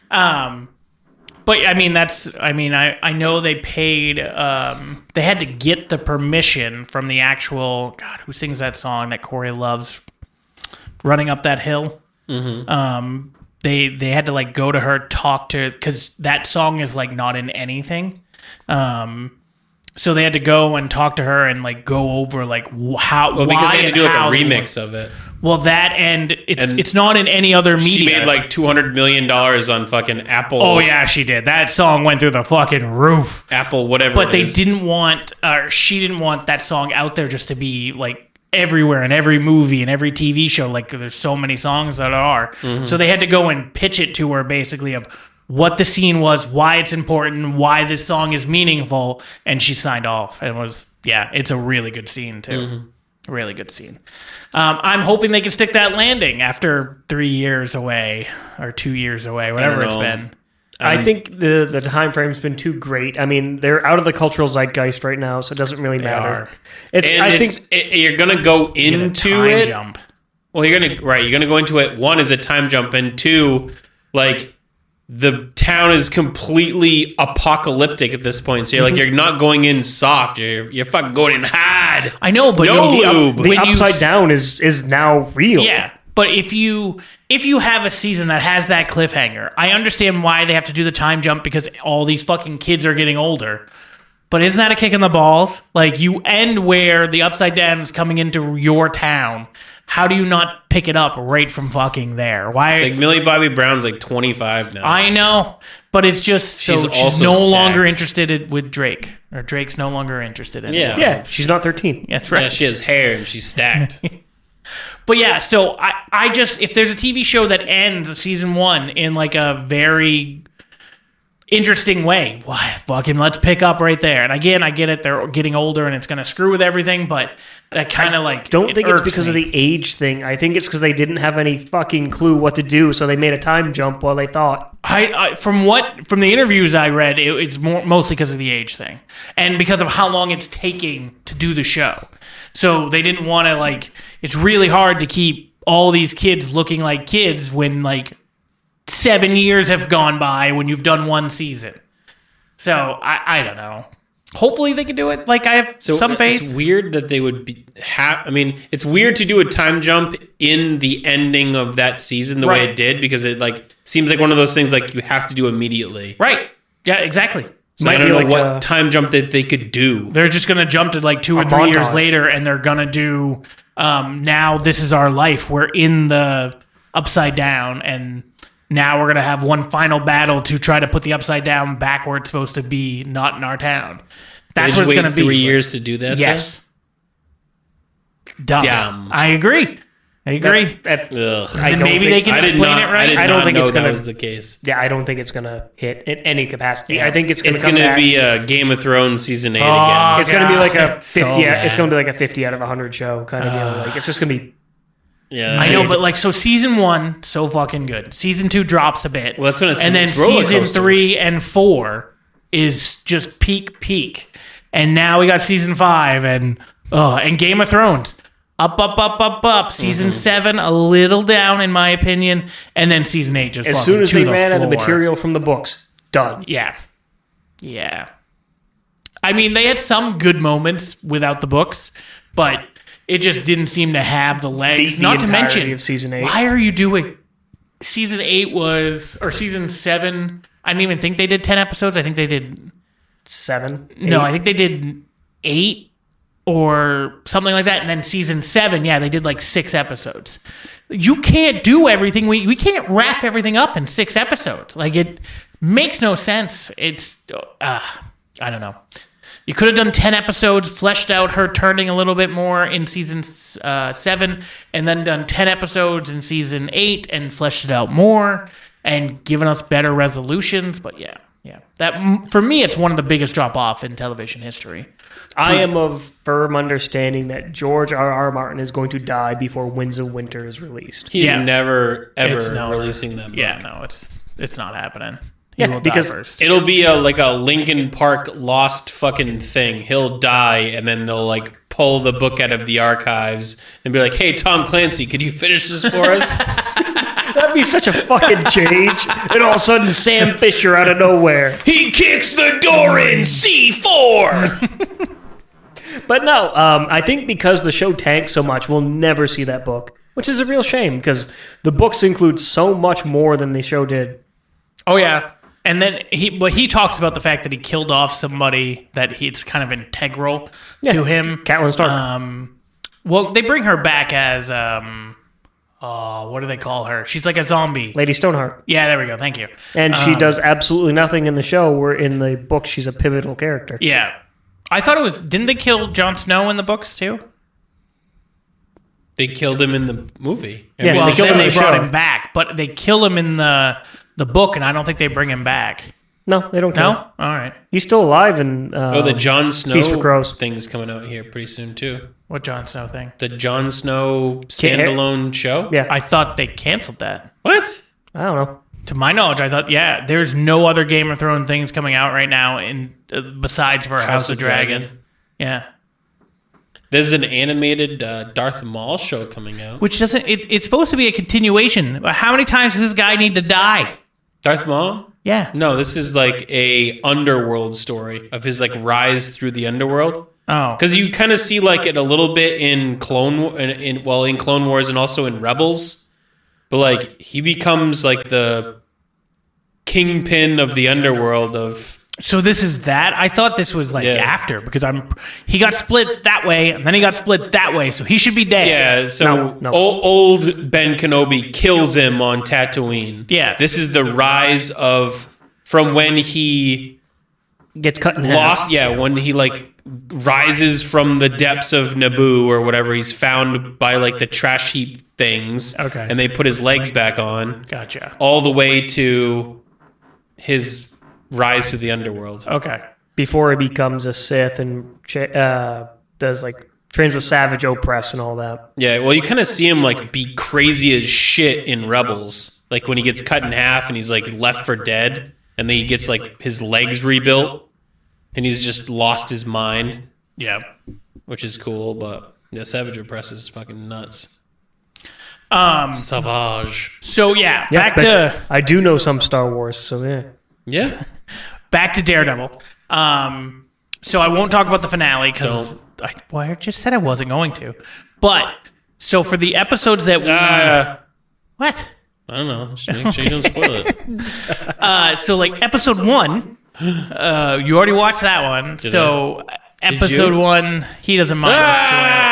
But I mean, I know they paid. They had to get the permission from the actual God. Who sings that song that Corey loves? Running Up That Hill. Mm-hmm. They had to like go to her, talk to, because that song is like not in anything. So they had to go and talk to her and like go over like how. Well, because why they had to and do like a how they remix of it. Well, that and it's not in any other media. She made like $200 million on fucking Apple. Oh yeah, she did. That song went through the fucking roof. Apple, whatever. But it they is. didn't want, or she didn't want that song out there just to be like everywhere in every movie and every TV show. Like there's so many songs that are. Mm-hmm. So they had to go and pitch it to her basically of what the scene was, why it's important, why this song is meaningful, and she signed off. And it was, yeah, it's a really good scene too. Mm-hmm. Really good scene. I'm hoping they can stick that landing after 3 years away or 2 years away, whatever it's know. been. I think the time frame's been too great. I mean, they're out of the cultural zeitgeist right now, so it doesn't really matter. are. You're gonna go into Time it. jump. Well, you're gonna go into it. 1 is a time jump, and 2, like the town is completely apocalyptic at this point. So you're not going in soft. You're fucking going in hard. I know, but No lube. The upside down is now real. Yeah, but if you have a season that has that cliffhanger, I understand why they have to do the time jump because all these fucking kids are getting older. But isn't that a kick in the balls? Like you end where the upside down is coming into your town. How do you not pick it up right from fucking there? Why? Like Millie Bobby Brown's like 25 now. I know, but it's just she's also no stacked. longer interested with Drake, or Drake's no longer interested in Yeah. it. Yeah, she's not 13. That's right. Yeah, she has hair and she's stacked. But yeah, so I just, if there's a TV show that ends season 1 in like a very interesting way, why fucking let's pick up right there. And again, I get it, they're getting older and it's going to screw with everything, but that kind of like Don't think it's irks because of me. the age thing. I think it's because they didn't have any fucking clue what to do, so they made a time jump while they thought. From the interviews I read, it's mostly because of the age thing and because of how long it's taking to do the show. So they didn't want to like. It's really hard to keep all these kids looking like kids when like 7 years have gone by when you've done one season. So I don't know. Hopefully they can do it. Like I have some faith. It's weird that they would be. I mean, it's weird to do a time jump in the ending of that season the way Right. it did because it like seems like one of those things like you have to do immediately. Right. Yeah, exactly. So I don't know what time jump that they could do. They're just going to jump to like 2 or 3 years later, and they're going to do, now this is our life. We're in the Upside Down, and now we're going to have one final battle to try to put the Upside Down back where it's supposed to be, not in our town. That's what it's going to be. 3 years to do that? Yes. Dumb. I agree. And maybe they can explain it right. I don't think it's gonna, that was the case. Yeah, I don't think it's going to hit in any capacity. Yeah. I think it's going to be a Game of Thrones season 8 again. It's going to be like a 50. It's going to be like a 50 out of 100 show kind of deal. Like it's just going to be. Yeah, I know, but like so, season 1 so fucking good. Season 2 drops a bit. Well, that's when and then season 3 and 4 is just peak, and now we got season 5 and Game of Thrones. Up. Season 7, a little down, in my opinion. And then season 8 just as soon as they ran out of material from the books, done. Yeah. I mean, they had some good moments without the books, but it just didn't seem to have the legs. Not to mention, of season 8. Why are you doing... Season 8 was... Or season 7... I didn't even think they did 10 episodes. I think they did... 7? 8? No, I think they did 8 or something like that. And then season 7, they did like 6 episodes. You can't do everything. We can't wrap everything up in 6 episodes. Like, it makes no sense. It's, I don't know. You could have done 10 episodes, fleshed out her turning a little bit more in season 7, and then done 10 episodes in season 8 and fleshed it out more and given us better resolutions. But yeah. That, for me, it's one of the biggest drop-off in television history. I am of firm understanding that George R.R. Martin is going to die before Winds of Winter is released. He's never, ever releasing that book. Yeah, no, it's not happening. He will because die first. It'll be like a Linkin Park lost fucking thing. He'll die, and then they'll like pull the book out of the archives and be like, "Hey, Tom Clancy, could you finish this for us?" That'd be such a fucking change. And all of a sudden, Sam Fisher out of nowhere. He kicks the door in C4. But no, I think because the show tanked so much, we'll never see that book, which is a real shame because the books include so much more than the show did. Oh yeah, and then he talks about the fact that he killed off somebody that it's kind of integral to him. Catelyn Stark. Well, they bring her back as what do they call her? She's like a zombie. Lady Stoneheart. Yeah, there we go. Thank you. And she does absolutely nothing in the show, where in the book she's a pivotal character. Yeah. I thought it was... Didn't they kill Jon Snow in the books, too? They killed him in the movie. They killed him in the show. They brought him back, but they kill him in the book, and I don't think they bring him back. No, they don't kill him. All right. He's still alive in the Jon Snow Feast for Crows thing is coming out here pretty soon, too. What Jon Snow thing? The Jon Snow standalone show? Yeah. I thought they canceled that. What? I don't know. To my knowledge, I thought, there's no other Game of Thrones things coming out right now besides for House of Dragon. Yeah. There's an animated Darth Maul show coming out. Which doesn't... It's supposed to be a continuation. But how many times does this guy need to die? Darth Maul? Yeah. No, this is like a underworld story of his like rise through the underworld. Oh. Because you kind of see like it a little bit in Clone Wars and also in Rebels. But like he becomes like the kingpin of the underworld of... So this is that? I thought this was like after because he got split that way and then he got split that way, so he should be dead. Yeah, so No. Old Ben Kenobi kills him on Tatooine. Yeah. This is the rise from when he Gets cut in half. when he like rises from the depths of Naboo or whatever. He's found by like the trash heap things. Okay. And they put his legs back on. Gotcha. All the way to his rise to the underworld. Okay. Before he becomes a Sith and does like trains with Savage Opress and all that. Yeah, well, you kind of see him like be crazy as shit in Rebels. Like when he gets cut in half and he's like left for dead, and then he gets like his legs rebuilt, and he's just lost his mind. Yeah. Which is cool, but yeah, Savage Opress is fucking nuts. Savage. So back to... I do know some Star Wars, so yeah. Yeah. Back to Daredevil. So I won't talk about the finale because I just said I wasn't going to. But so for the episodes that we what? I don't know. Just make sure you don't spoil it. So like episode 1 You already watched that one. Episode 1, he doesn't mind the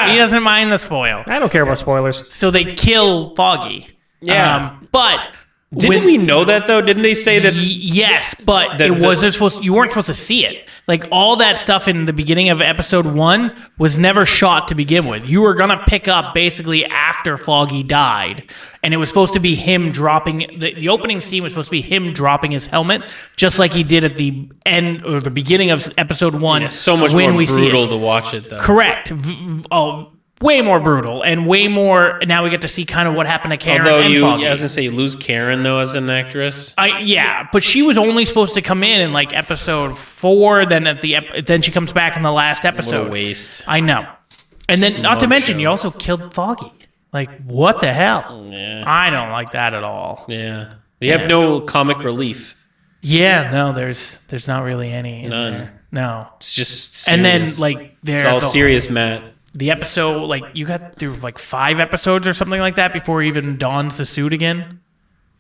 spoil. He doesn't mind the spoil. I don't care about spoilers. So they kill Foggy. Yeah. But Didn't we know that though? Didn't they say that? Yes, but it wasn't supposed. You weren't supposed to see it. Like all that stuff in the beginning of episode 1 was never shot to begin with. You were gonna pick up basically after Foggy died, and it was supposed to be him dropping. The opening scene was supposed to be him dropping his helmet, just like he did at the end or the beginning of episode 1. Yeah, so much when more we see brutal it. to watch it though. Correct. Way more brutal and way more. Now we get to see kind of what happened to Karen and Foggy. I was gonna say you lose Karen though as an actress. Yeah, but she was only supposed to come in like episode 4. Then then she comes back in the last episode. What a waste. I know. And then, not to Smug mention, show. you also killed Foggy. Like, what the hell? Yeah. I don't like that at all. Yeah. They have no comic relief. Yeah, no, there's not really any in None. there. No. It's just serious. And then like it's all serious, Matt. The episode, like you got through like 5 episodes or something like that before he even dons the suit again.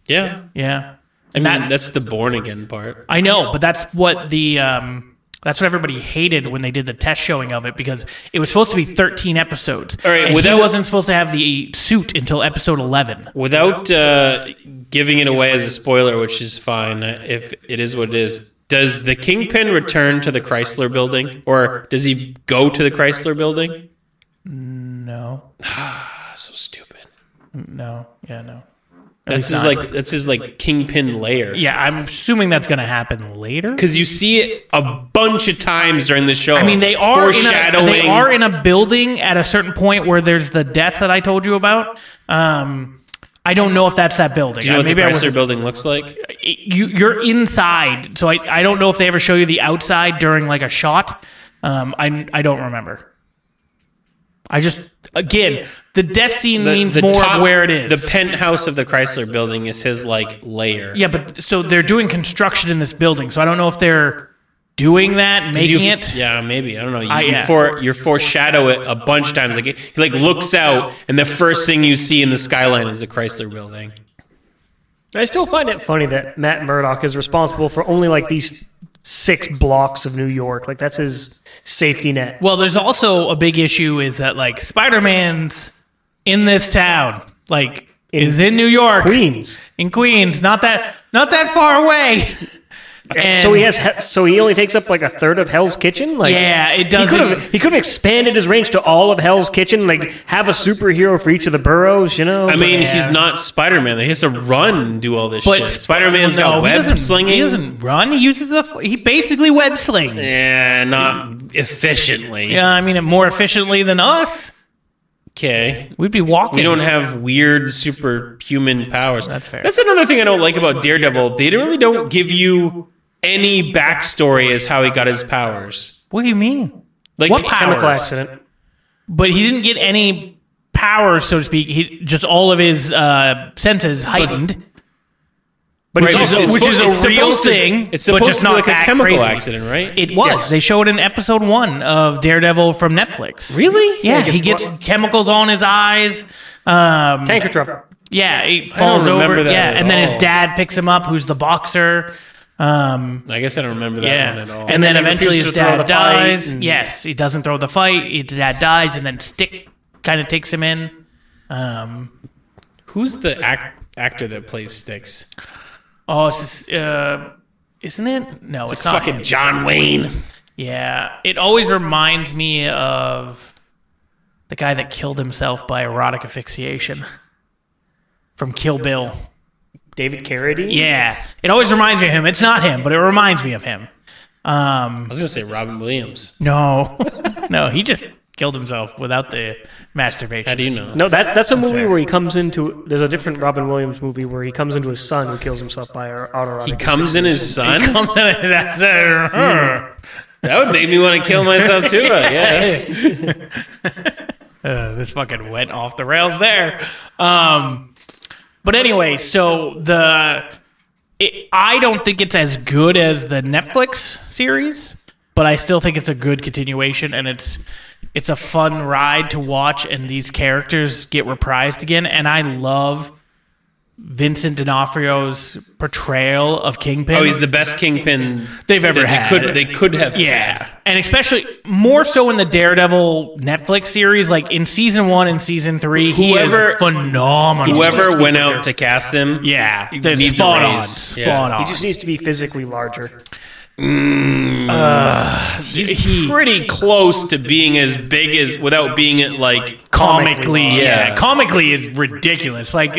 Yeah. Yeah. I mean, that's the born again part. I know, but that's what that's what everybody hated when they did the test showing of it, because it was supposed to be 13 episodes. All right, and without- he wasn't supposed to have the suit until episode 11. Without giving it away as a spoiler, which is fine if it is what it is, does the Kingpin return to the Chrysler building? Or does he go to the Chrysler building? No. So stupid. No. Yeah, no. That's his Kingpin lair. Yeah, I'm assuming that's going to happen later. Because you see it a bunch of times during the show. I mean, they are foreshadowing. in a building at a certain point where there's the death that I told you about. I don't know if that's that building. Do you know what the Maybe Chrysler building looks like? You're inside, so I don't know if they ever show you the outside during like a shot. I don't remember. I just, again, the death scene means more top, of where it is. The penthouse of the Chrysler building is his lair. Yeah, but so they're doing construction in this building, so I don't know if they're doing that, making it. Yeah, maybe. I don't know. Yeah. You foreshadow it a bunch of times. Like he looks out, and the first thing you see in the skyline is the Chrysler building. I still find it funny that Matt Murdock is responsible for only like these 6 blocks of New York. Like that's his safety net. Well, there's also a big issue is that like Spider-Man's in this town, like is in New York, in Queens, not that far away. And so he only takes up like a third of Hell's Kitchen. Like, yeah, it doesn't. He could have expanded his range to all of Hell's Kitchen. Like have a superhero for each of the boroughs. You know. I mean, Yeah. he's not Spider-Man. He has to run and do all this But shit. Spider-Man's got he web doesn't- slinging. He doesn't run. He uses he basically web slings. Yeah, not efficiently. Yeah, I mean, more efficiently than us. Okay. We'd be walking. We don't have weird superhuman powers. That's fair. That's another thing I don't like about Daredevil. They really don't give you any backstory as how he got his powers. What do you mean? Like What powers? Chemical accident. But he didn't get any powers, so to speak. He just all of his senses heightened. But Right, it's it's also, which is supposed- a real supposed to- thing. It's but supposed just to be not like a that chemical crazy. accident, right? It was. Yes. They showed in episode 1 of Daredevil from Netflix. Really? Yeah, he he gets gets chemicals on his eyes. tanker truck. Yeah, he falls remember over. that Yeah, at and then his all. dad picks him up, who's the boxer. I guess I don't remember that one at all. And then he eventually refuses his to throw dad the fight, dies. and- Yes, he doesn't throw the fight. His dad dies, and then Stick kind of takes him in. Who's the actor that plays Styx? Oh, isn't it? No, it's not Fucking him. John Wayne. Yeah, it always reminds me of the guy that killed himself by erotic asphyxiation from Kill Bill. David Carradine. Yeah, it always reminds me of him. It's not him, but it reminds me of him. I was gonna say Robin Williams. No, no, he just killed himself without the masturbation. How do you know? No, that's a movie fair. where he comes into. There's a different Robin Williams movie where he comes into his son who kills himself by autoerotic. He comes in his son. That's That would make me want to kill myself too. I guess. this fucking went off the rails there. But anyway, so I don't think it's as good as the Netflix series, but I still think it's a good continuation, and it's a fun ride to watch, and these characters get reprised again. And I love Vincent D'Onofrio's portrayal of Kingpin. Oh, he's the best Kingpin they've ever had. They could have. Yeah, and especially more so in the Daredevil Netflix series. Like in season 1 and season 3, he is phenomenal. Whoever went out to cast him, yeah, needs spot a on. raise. Spot on. He just needs to be physically larger. He's pretty close to being as big as without being it like comically. Yeah. Comically is ridiculous. Like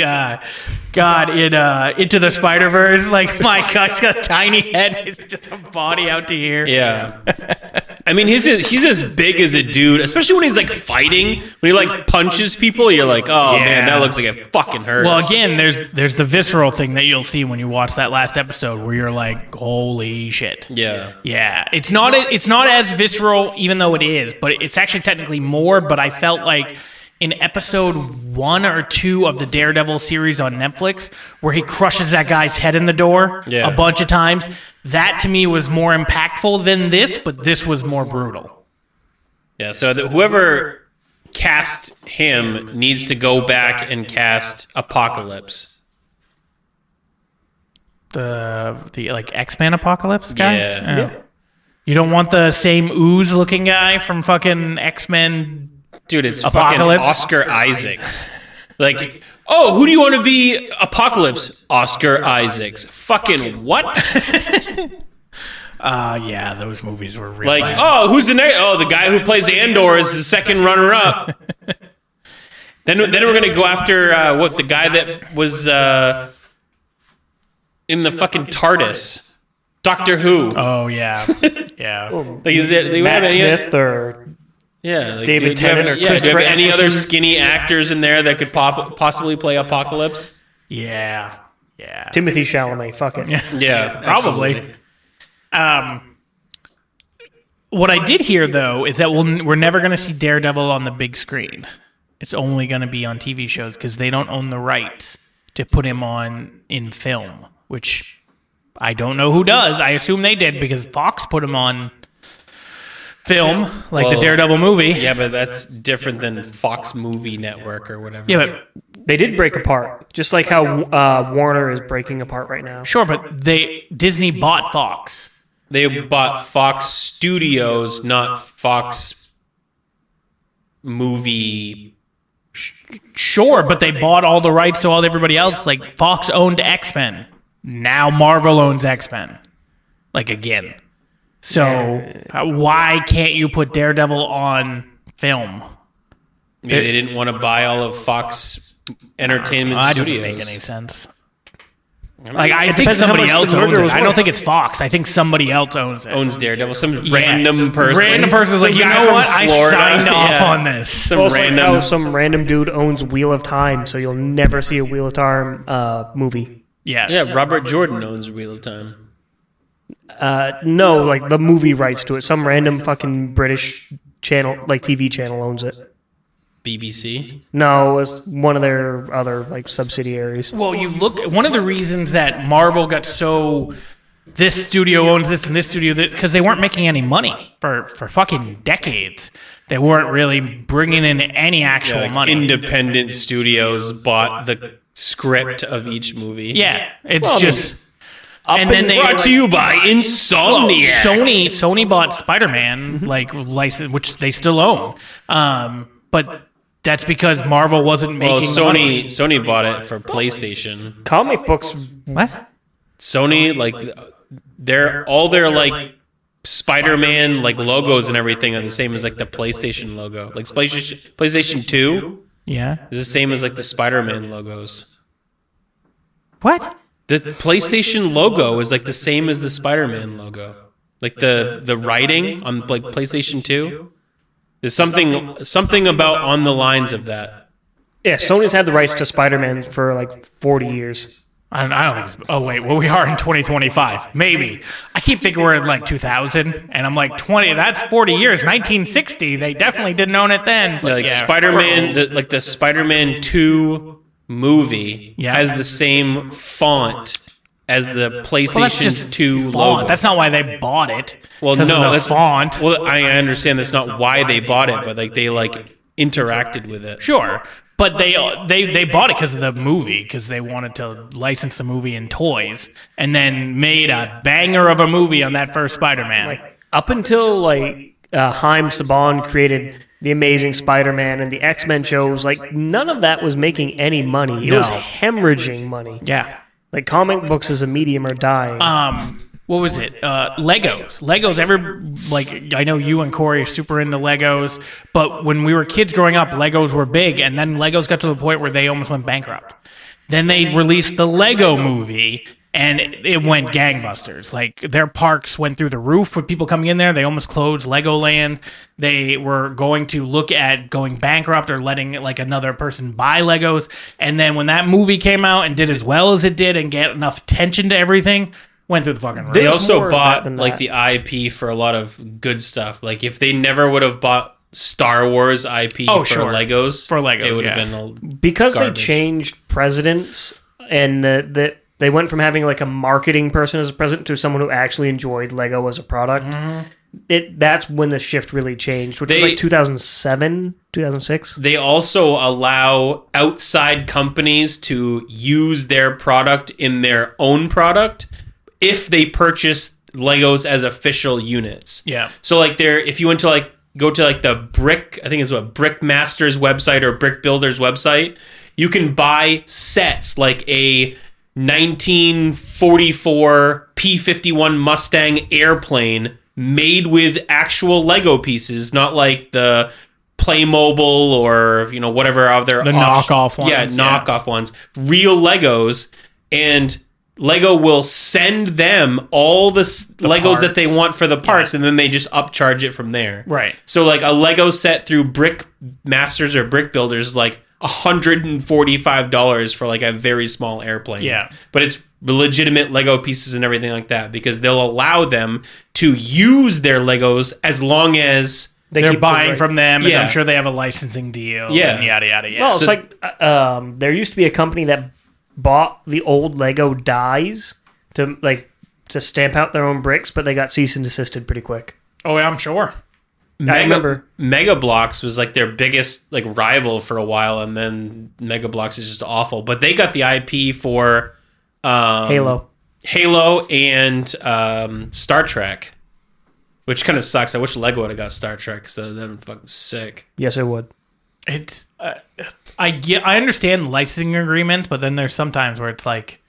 God in Into the Spider-Verse, like my God, he's got a tiny head. It's just a body out to here. Yeah. I mean, he's as big as a dude, especially when he's like fighting. When he like punches people, you're like, oh man, that looks like it fucking hurts. Well, again, there's the visceral thing that you'll see when you watch that last episode, where you're like, holy shit. Yeah. It's not as visceral, even though it is, but it's actually technically more. But I felt like in episode 1 or 2 of the Daredevil series on Netflix, where he crushes that guy's head in the door a bunch of times, that to me was more impactful than this, but this was more brutal. Yeah, so whoever cast him needs to go back and cast Apocalypse. The like X-Men Apocalypse guy? Yeah. You don't want the same ooze-looking guy from fucking X-Men. Dude, it's Apocalypse? fucking Oscar Isaacs. Like, oh, who do you want to be Apocalypse? Oscar Isaacs. Fucking what? Yeah, those movies were real Like, bad. oh, who's the next? Oh, the guy who plays Andor is the second runner-up. Then we're gonna go after the guy that was in the fucking TARDIS, Doctor Who. Oh, yeah. Yeah. Like, Matt Smith or like, David do you have Tennant or do you Christopher have any other Eccleston? skinny actors in there that could possibly play Apocalypse? Yeah. Timothy Chalamet. Fuck it. Yeah, Probably. What I did hear, though, is that we're never going to see Daredevil on the big screen. It's only going to be on TV shows because they don't own the rights to put him on in film, which I don't know who does. I assume they did because Fox put him on film, like the Daredevil movie. Yeah, but that's different than Fox Movie Network or whatever. Yeah, but They did break apart, just like how Warner is breaking apart right now. sure, but Disney bought Fox. They bought Fox Studios, not Fox Movie. Sure, but they bought all the rights to everybody else. Like Fox owned X-Men. Now Marvel owns X-Men. Like again. So why can't you put Daredevil on film? Maybe they didn't want to buy all of Fox Entertainment That Studios. doesn't make any sense. Like I think depends on how somebody much else the owns merger it. was I don't worth. think it's Fox. I think somebody else owns it. Owns Daredevil. Some random person. Random person's like, Some you guy know from what? I Florida. signed off Yeah. on this. Some Well, it's like random. how some random dude owns Wheel of Time, so you'll never see a Wheel of Time movie. Yeah. Robert Jordan owns Wheel of Time. No, like the movie rights to it. Some random fucking British channel, like TV channel, owns it. BBC. No, it was one of their other like subsidiaries. Well, you look. One of the reasons that Marvel got so this studio owns this and this studio because they weren't making any money for fucking decades. They weren't really bringing in any actual Like money. independent studios bought the script of each movie. Yeah, it's Well, just. Up And then they brought to you by Insomniac. Sony bought Spider-Man license, which they still own. But that's because Marvel wasn't making Well, money. Sony bought it for PlayStation. Comic books. What? Sony, like, all their like Spider-Man like logos and everything are the same as like the PlayStation logo. Like PlayStation 2 Yeah. is the same as like the Spider-Man logos. What? The PlayStation logo is like the same as the Spider-Man logo. Like the writing on like PlayStation 2. There's something about on the lines of that. Yeah, Sony's had the rights to Spider-Man for like 40 years. I don't think it's... Oh, wait. Well, we are in 2025. Maybe. I keep thinking we're in, like, 2000, and I'm like, 20... That's 40 years. 1960. They definitely didn't own it then. But Like yeah, Spider-Man, the Spider-Man 2 movie has the same font as the PlayStation Well, that's just 2 font. logo. That's not why they bought it. Well, 'Cause of no, the that's font. Well, I understand that's not why they bought it, but like they like interacted with it. Sure. But they bought it because of the movie, because they wanted to license the movie in toys, and then made a banger of a movie on that first Spider-Man. Like up until like Haim Saban created the Amazing Spider-Man and the X-Men shows, like none of that was making any money. It was hemorrhaging money. Yeah. Like comic books as a medium are dying. What was it? Legos. I know you and Corey are super into Legos, but when we were kids growing up, Legos were big, and then Legos got to the point where they almost went bankrupt. Then they released the Lego movie, and it went gangbusters. Like, their parks went through the roof with people coming in there. They almost closed Legoland. They were going to look at going bankrupt or letting like another person buy Legos. And then when that movie came out and did as well as it did and get enough attention to everything, went through the fucking roof. They also bought like the IP for a lot of good stuff. Like if they never would have bought Star Wars IP Legos, it would have been because garbage. They changed presidents and they went from having like a marketing person as a president to someone who actually enjoyed Lego as a product. Mm-hmm. That's when the shift really changed, which was like 2007, 2006. They also allow outside companies to use their product in their own product if they purchase Legos as official units. Yeah. So like if you went to go to like the Brick Masters website or Brick Builders website, you can buy sets like a 1944 P-51 Mustang airplane made with actual Lego pieces, not like the Playmobil or whatever other knockoff ones. Yeah, knockoff ones. Real Legos, and Lego will send them all the Legos parts that they want for the parts, and then they just upcharge it from there. Right. So like a Lego set through Brick Masters or Brick Builders, like $145 for like a very small airplane. Yeah. But it's legitimate Lego pieces and everything like that, because they'll allow them to use their Legos as long as they're buying from them, and Yeah. I'm sure they have a licensing deal. Yeah. And yada yada yada. Well, it's like there used to be a company that bought the old Lego dies to stamp out their own bricks, but they got cease and desisted pretty quick. Oh, yeah, I'm sure. I remember Mega Bloks was like their biggest like rival for a while, and then Mega Bloks is just awful. But they got the IP for Halo and Star Trek, which kind of sucks. I wish Lego would have got Star Trek, so that'd been fucking sick. Yes, it would. It's I understand licensing agreements, but then there's sometimes where it's like,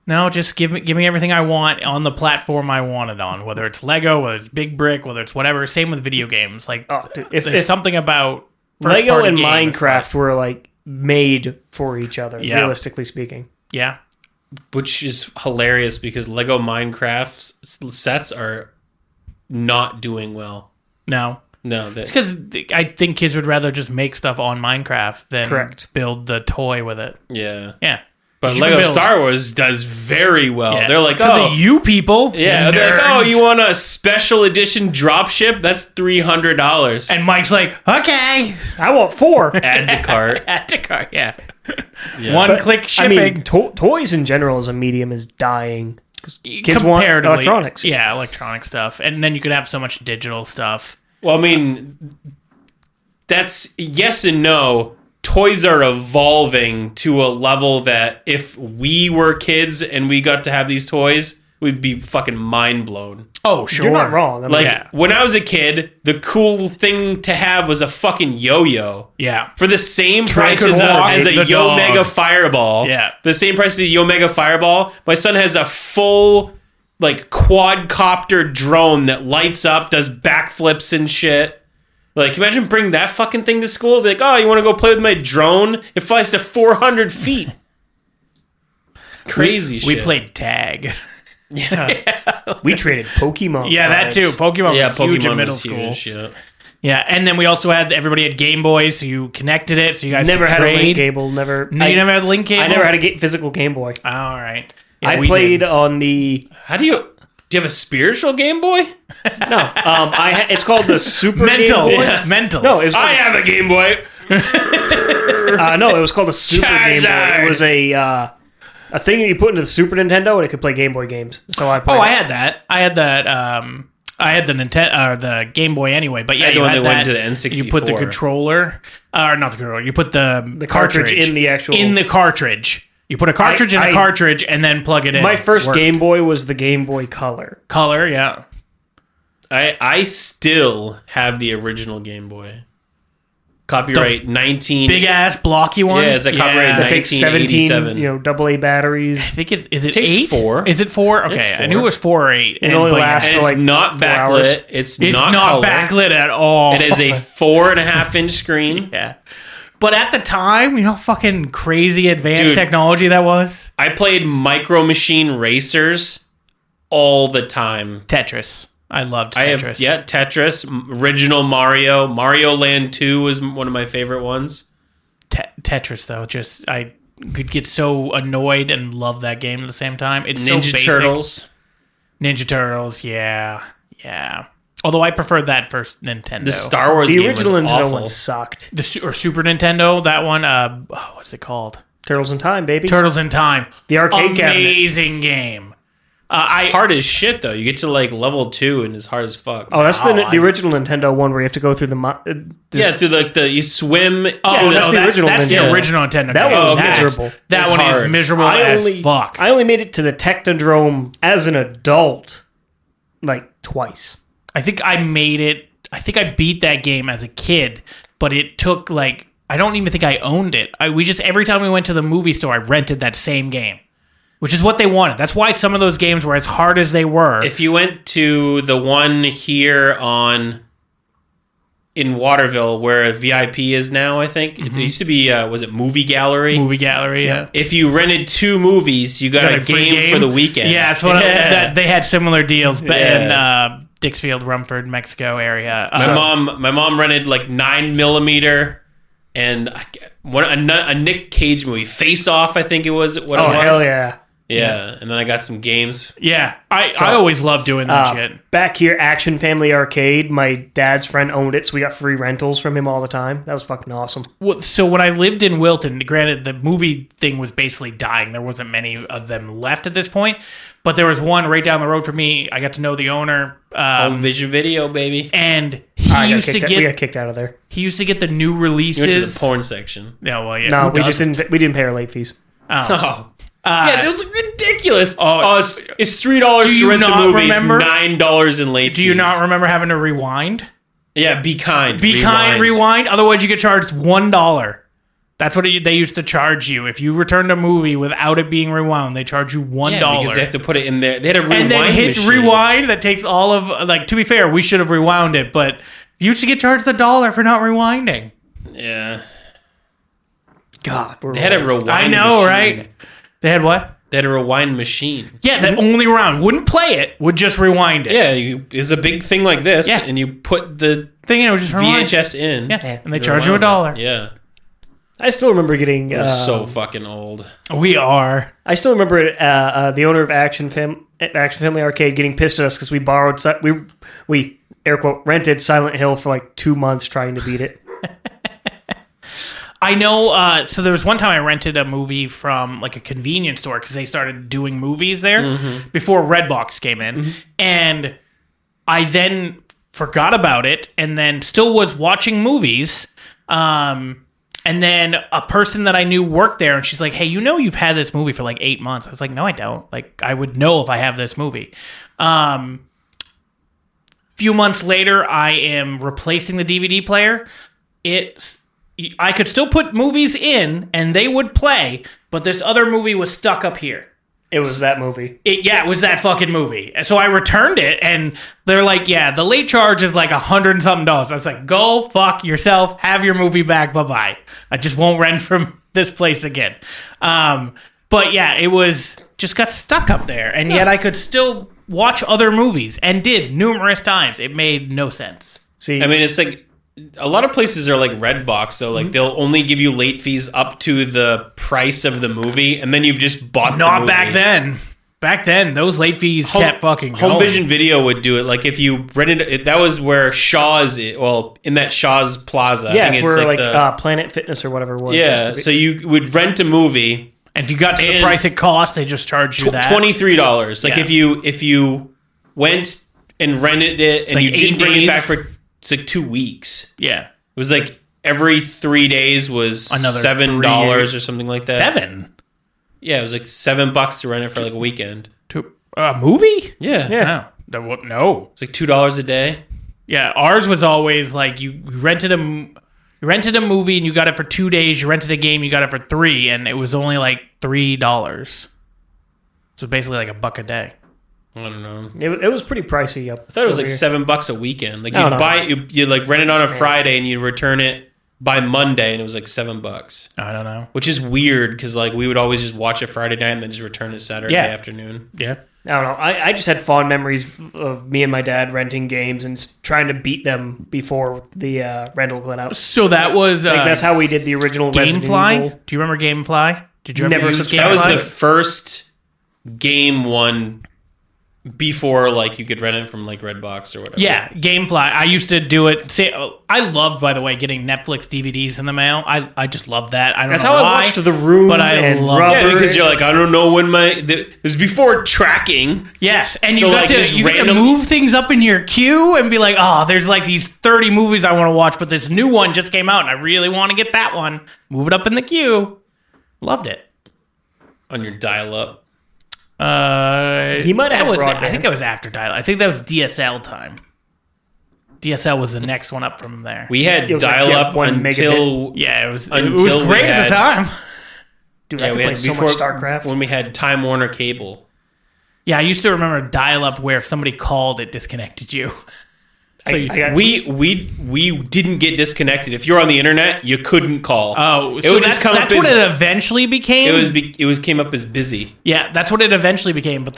no, just give me everything I want on the platform I want it on, whether it's Lego, whether it's Big Brick, whether it's whatever. Same with video games. Like, if something about Lego and Minecraft were like made for each other, Yeah. realistically speaking. Yeah. Which is hilarious because Lego Minecraft sets are not doing well. No. It's because I think kids would rather just make stuff on Minecraft than build the toy with it. Yeah. Yeah. But Lego Star Wars does very well. Yeah. They're like, because of you people. Yeah, they're like, oh, you want a special edition dropship? That's $300. And Mike's like, okay, I want 4. Add to cart. Add to cart, yeah. One-click shipping. I mean, toys in general as a medium is dying. Kids want electronics. Yeah, electronic stuff. And then you could have so much digital stuff. Well, I mean, that's yes and no. Toys are evolving to a level that if we were kids and we got to have these toys, we'd be fucking mind blown. Oh, sure. You're not wrong. I mean, when I was a kid, the cool thing to have was a fucking yo-yo. Yeah. For the same price as a Yo Mega Fireball. Yeah. The same price as a Yo Mega Fireball. My son has a full like quadcopter drone that lights up, does backflips and shit. Like, imagine bringing that fucking thing to school. Be like, oh, you want to go play with my drone? It flies to 400 feet. Crazy shit. We played tag. Yeah. We traded Pokemon. Yeah, that too. Pokemon was huge in Pokemon middle was school. Huge, yeah. Yeah, and then we also everybody had Game Boys, so you connected it, so you guys never could had trade. a link cable. Never. No, you never had a link cable? I never had a physical Game Boy. Oh, all right. Yeah, I played on the. Do you have a spiritual Game Boy? No. It's called the Super Mental. Game Boy. Yeah. Mental. No, it was. I have a Game Boy. No, it was called the Super Game Boy. It was a thing that you put into the Super Nintendo and it could play Game Boy games. So I played. I had that. I had that. I had the the Game Boy anyway, but yeah, I had the you one had that went into the N64. You put the controller, or not the controller. You put the cartridge in the actual cartridge. You put a cartridge in a cartridge and then plug it in. My first Game Boy was the Game Boy Color. Color, yeah. I still have the original Game Boy. Copyright 19. Big ass blocky one. Yeah, it's a copyright That takes 1987. 17, AA batteries. I think is it takes 8? 4. Is it 4? Okay, It's 4. I knew it was 4 or 8. It only lasts And for it's like not 4 hours. backlit. It's not color. backlit at all. It is a 4.5-inch screen. Yeah. But at the time, you know how fucking crazy advanced Dude. technology that was? I played Micro Machine Racers all the time. Tetris. I loved I Tetris. have Tetris, original Mario, Mario Land 2 was one of my favorite ones. Tetris, though, just I could get so annoyed and love that game at the same time. It's so Ninja basic. Turtles. Ninja Turtles, yeah. Although I preferred that first Nintendo. The Star Wars The game original was Nintendo awful. one sucked. Or Super Nintendo, that one. What's it called? Turtles in Time, baby. Turtles in Time. The arcade cabinet. Amazing game. Hard as shit though. You get to like level 2 and it's hard as fuck. Oh, that's the original Nintendo one where you have to go through the... Yeah, through like you swim. Oh, that's no, the original That's Nintendo. the original Nintendo. That game. one was That's- miserable. That It's one hard. is miserable as fuck. I only made it to the Technodrome as an adult, like twice. I think I made it. I think I beat that game as a kid, but it took like I don't even think I owned it. We just every time we went to the movie store, I rented that same game, which is what they wanted. That's why some of those games were as hard as they were. If you went to the one here in Waterville where VIP is now, I think it used to be was it Movie Gallery? Movie Gallery, yeah. If you rented 2 movies, you got a free game for the weekend. Yeah, that's what they had similar deals in Dixfield, Rumford, Mexico area. My mom rented like 9mm and a Nick Cage movie, Face Off, I think it was what it was. Hell yeah. Yeah, and then I got some games. Yeah, I always loved doing that shit. Back here, Action Family Arcade, my dad's friend owned it, so we got free rentals from him all the time. That was fucking awesome. Well, so when I lived in Wilton, granted, the movie thing was basically dying. There wasn't many of them left at this point, but there was one right down the road from me. I got to know the owner. Home Vision Video, baby. And he used to we got get kicked out of there. he used to get the new releases. You went to the porn section. Yeah, well, yeah. No, who we doesn't? didn't pay our late fees. Oh. Yeah, it was ridiculous. It's $3 Do to you rent the not movies, remember? $9 in late Do you fees. not remember having to rewind? Yeah, be kind. Be kind, rewind. Otherwise, you get charged $1. That's what they used to charge you. If you returned a movie without it being rewound, they charge you $1. Yeah, because they have to put it in there. They had a rewind and then hit machine. rewind. That takes all of like. To be fair, we should have rewound it, but you used to get charged $1 for not rewinding. Yeah. God, They had a rewind I know, machine. right? They had what? They had a rewind machine. Yeah, that only rewound. Wouldn't play it. Would just rewind it. Yeah, it's a big thing like this, Yeah. and you put the Thing it was just rewind. VHS in. Yeah, and they charge you $1. Yeah. I still remember getting... It was so fucking old. We are. I still remember the owner of Action Family Arcade getting pissed at us because we borrowed... We air quote, rented Silent Hill for like 2 months trying to beat it. I know. So there was one time I rented a movie from like a convenience store because they started doing movies there before Redbox came in, and I then forgot about it, and then still was watching movies. And then a person that I knew worked there, and she's like, "Hey, you know you've had this movie for like 8 months." I was like, "No, I don't. Like, I would know if I have this movie." Few months later, I am replacing the DVD player. I could still put movies in, and they would play, but this other movie was stuck up here. It was that movie. It was that fucking movie. And so I returned it, and they're like, yeah, the late charge is like $100 and something. I was like, go fuck yourself. Have your movie back. Bye-bye. I just won't rent from this place again. But yeah, it was just got stuck up there, and yet I could still watch other movies, and did numerous times. It made no sense. See, I mean, it's like a lot of places are like Redbox, so like they'll only give you late fees up to the price of the movie, and then you've just bought the Not movie. back then. Back then, those late fees kept fucking going. Home Vision Video would do it. Like if you rented it, that was where Shaw's. In that Shaw's Plaza. yeah, I think it's where like like Planet Fitness or whatever it was. yeah. So you would rent a movie. And if you got to the And price it cost, they just charged you that. $23. Like Yeah. if you went and rented it, and like you didn't 8 bring it days. back for it's like 2 weeks. Yeah. It was like every 3 days was Another $7 or something like that. 7 Yeah, it was like $7 to rent it for like a weekend. to a movie? Yeah, Yeah. No. it's like $2 a day. Yeah, ours was always like you rented a movie and you got it for 2 days. You rented a game, you got it for 3, and it was only like $3. So basically like $1 a day. I don't know. It was pretty pricey up. I thought it was like $7 a weekend. Like I don't you'd know. buy it, you like rent it on a Friday and you'd return it by Monday, and it was like $7, I don't know. which is weird because like we would always just watch it Friday night and then just return it Saturday afternoon. Yeah. I don't know. I just had fond memories of me and my dad renting games and trying to beat them before the rental went out. So that was Like that's how we did the original Resident Gamefly. Evil. Do you remember Gamefly? Did you ever Never use subscribed. That was Gamefly? the first game one before like you could rent it from like Redbox or whatever. Yeah, Gamefly. I used to do it. I loved, by the way, getting Netflix DVDs in the mail. I just love that. I don't That's know how why, I watched The Room but I and love Rubber. Yeah, because you're like, I don't know when it was before tracking. Yes, and So, you got like, to this you get to random- move things up in your queue and be like, oh, there's like these 30 movies I want to watch, but this new one just came out and I really want to get that one. Move it up in the queue. Loved it. On your dial-up. He might have was. broadband. I think that was after dial. I think that was DSL time. DSL was the next one up from there. We had It was like, dial-up 1 until yeah, it was Until we great at the had- time. Dude, yeah, I could we play had so before much StarCraft. when we had Time Warner cable. Yeah, I used to remember dial up where if somebody called, it disconnected you. So I got We didn't get disconnected. If you're on the internet, you couldn't call. oh, it so would that's, just come that's up what as it eventually became. it was came up as busy. Yeah, that's what it eventually became. But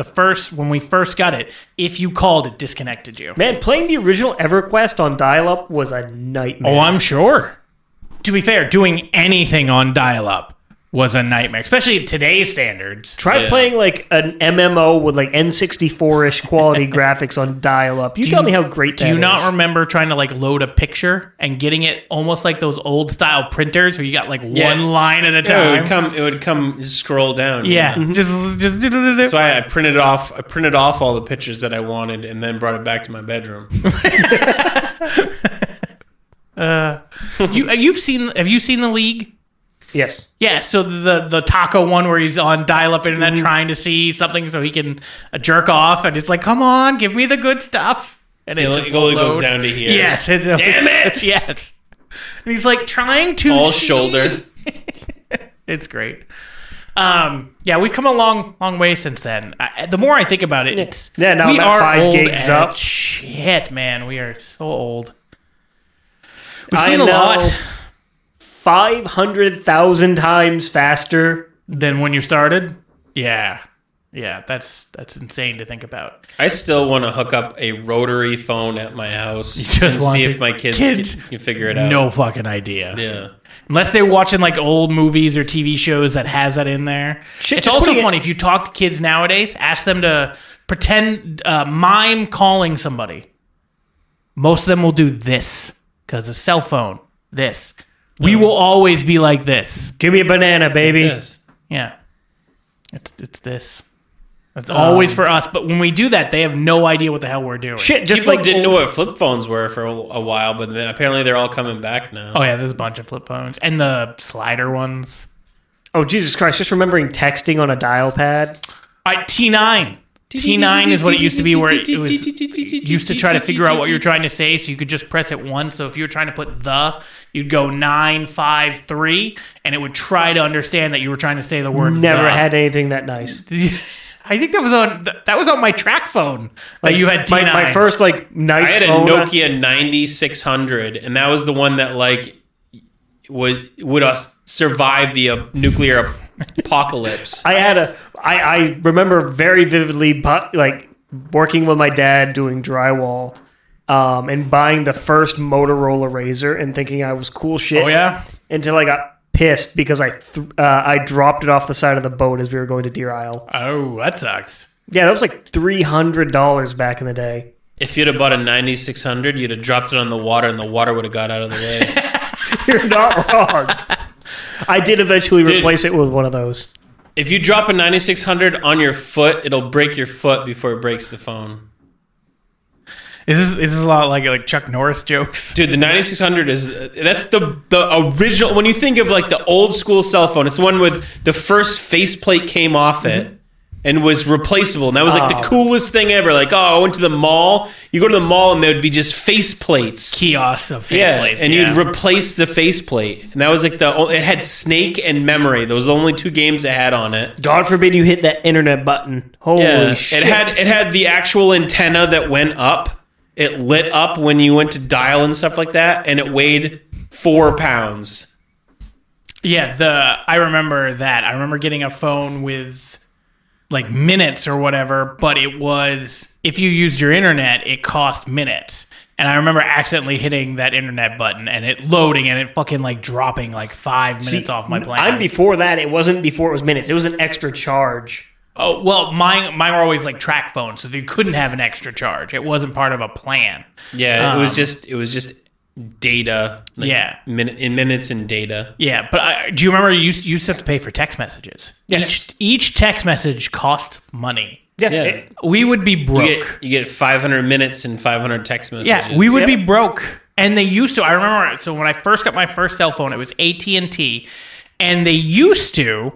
when we first got it, if you called, it disconnected you. Man, playing the original EverQuest on dial-up was a nightmare. Oh, I'm sure. To be fair, doing anything on dial-up was a nightmare, especially at today's standards. Try Yeah. playing like an MMO with like N64-ish quality graphics on dial-up. You tell me how great that is. Do you not remember trying to like load a picture and getting it almost like those old style printers where you got like Yeah. one line at a Yeah, time? it would come scroll down. Yeah, just That's why I printed off all the pictures that I wanted and then brought it back to my bedroom. Have you seen the League? Yes. Yeah, so the taco one where he's on dial-up internet trying to see something so he can jerk off, and it's like, come on, give me the good stuff. And it just It only won't goes load. down to here. Yes. Damn it! Yes. And he's like trying to All see. shoulder. It's great. Yeah, we've come a long way since then. The more I think about it, it's Yeah, now we I'm at are 5 old gigs as up. Shit, man, we are so old. We've I seen a know lot 500,000 times faster. than when you started. Yeah, that's insane to think about. I still want to hook up a rotary phone at my house just and want see to- if my kids can figure it out. No fucking idea. Yeah. Unless they're watching like old movies or TV shows that has that in there. Shit, It's just also putting it- funny if you talk to kids nowadays, ask them to pretend, mime calling somebody. Most of them will do this because a cell phone. This. We will always be like this. Give me a banana, baby. Yes. Yeah. It's this. It's always for us. But when we do that, they have no idea what the hell we're doing. Shit, just People like didn't know what flip phones were for a while, but then apparently they're all coming back now. Oh yeah, there's a bunch of flip phones and the slider ones. Oh, Jesus Christ. Just remembering texting on a dial pad. T9. T9 is what it used to be, where it used to try to figure out what you're trying to say, so you could just press it once. So if you were trying to put you'd go 953, and it would try to understand that you were trying to say the word. Never the. had anything that nice. I think that was on my track phone. Like you had T9. My first like nice I had a phone. Nokia 9600, and that was the one that like would survive the nuclear apocalypse. I remember very vividly, but like working with my dad doing drywall, and buying the first Motorola Razr and thinking I was cool shit. Oh yeah. Until I got pissed because I dropped it off the side of the boat as we were going to Deer Isle. Oh, that sucks. Yeah, that was like $300 back in the day. If you'd have bought a 9600, you'd have dropped it on the water, and the water would have got out of the way. You're not wrong. I did eventually replace it with one of those. If you drop a 9600 on your foot, it'll break your foot before it breaks the phone. Is this a lot like Chuck Norris jokes? Dude, the 9600 that's the original. When you think of like the old school cell phone, it's the one with the first faceplate came off it and was replaceable. And that was like the coolest thing ever. Like, I went to the mall. You go to the mall and there would be just faceplates. Kiosks of faceplates. And you'd replace the faceplate. And that was like it had Snake and Memory. Those were the only 2 games it had on it. God forbid you hit that internet button. Holy shit. It had the actual antenna that went up. It lit up when you went to dial and stuff like that. And it weighed 4 pounds. Yeah, I remember that. I remember getting a phone with like minutes or whatever, but it was, if you used your internet, it cost minutes. And I remember accidentally hitting that internet button and it loading and it fucking like dropping like 5 minutes off my plan. I'm before that. It wasn't before it was minutes. It was an extra charge. Oh, well, mine were always like track phones, so you couldn't have an extra charge. It wasn't part of a plan. Yeah, it was just data. Like minutes and data. Yeah, but do you remember you used to have to pay for text messages? Yes. Each text message cost money. Yeah. We would be broke. You get 500 minutes and 500 text messages. Yeah, we would be broke. And they used to, I remember, so when I first got my first cell phone, it was AT&T, and they used to,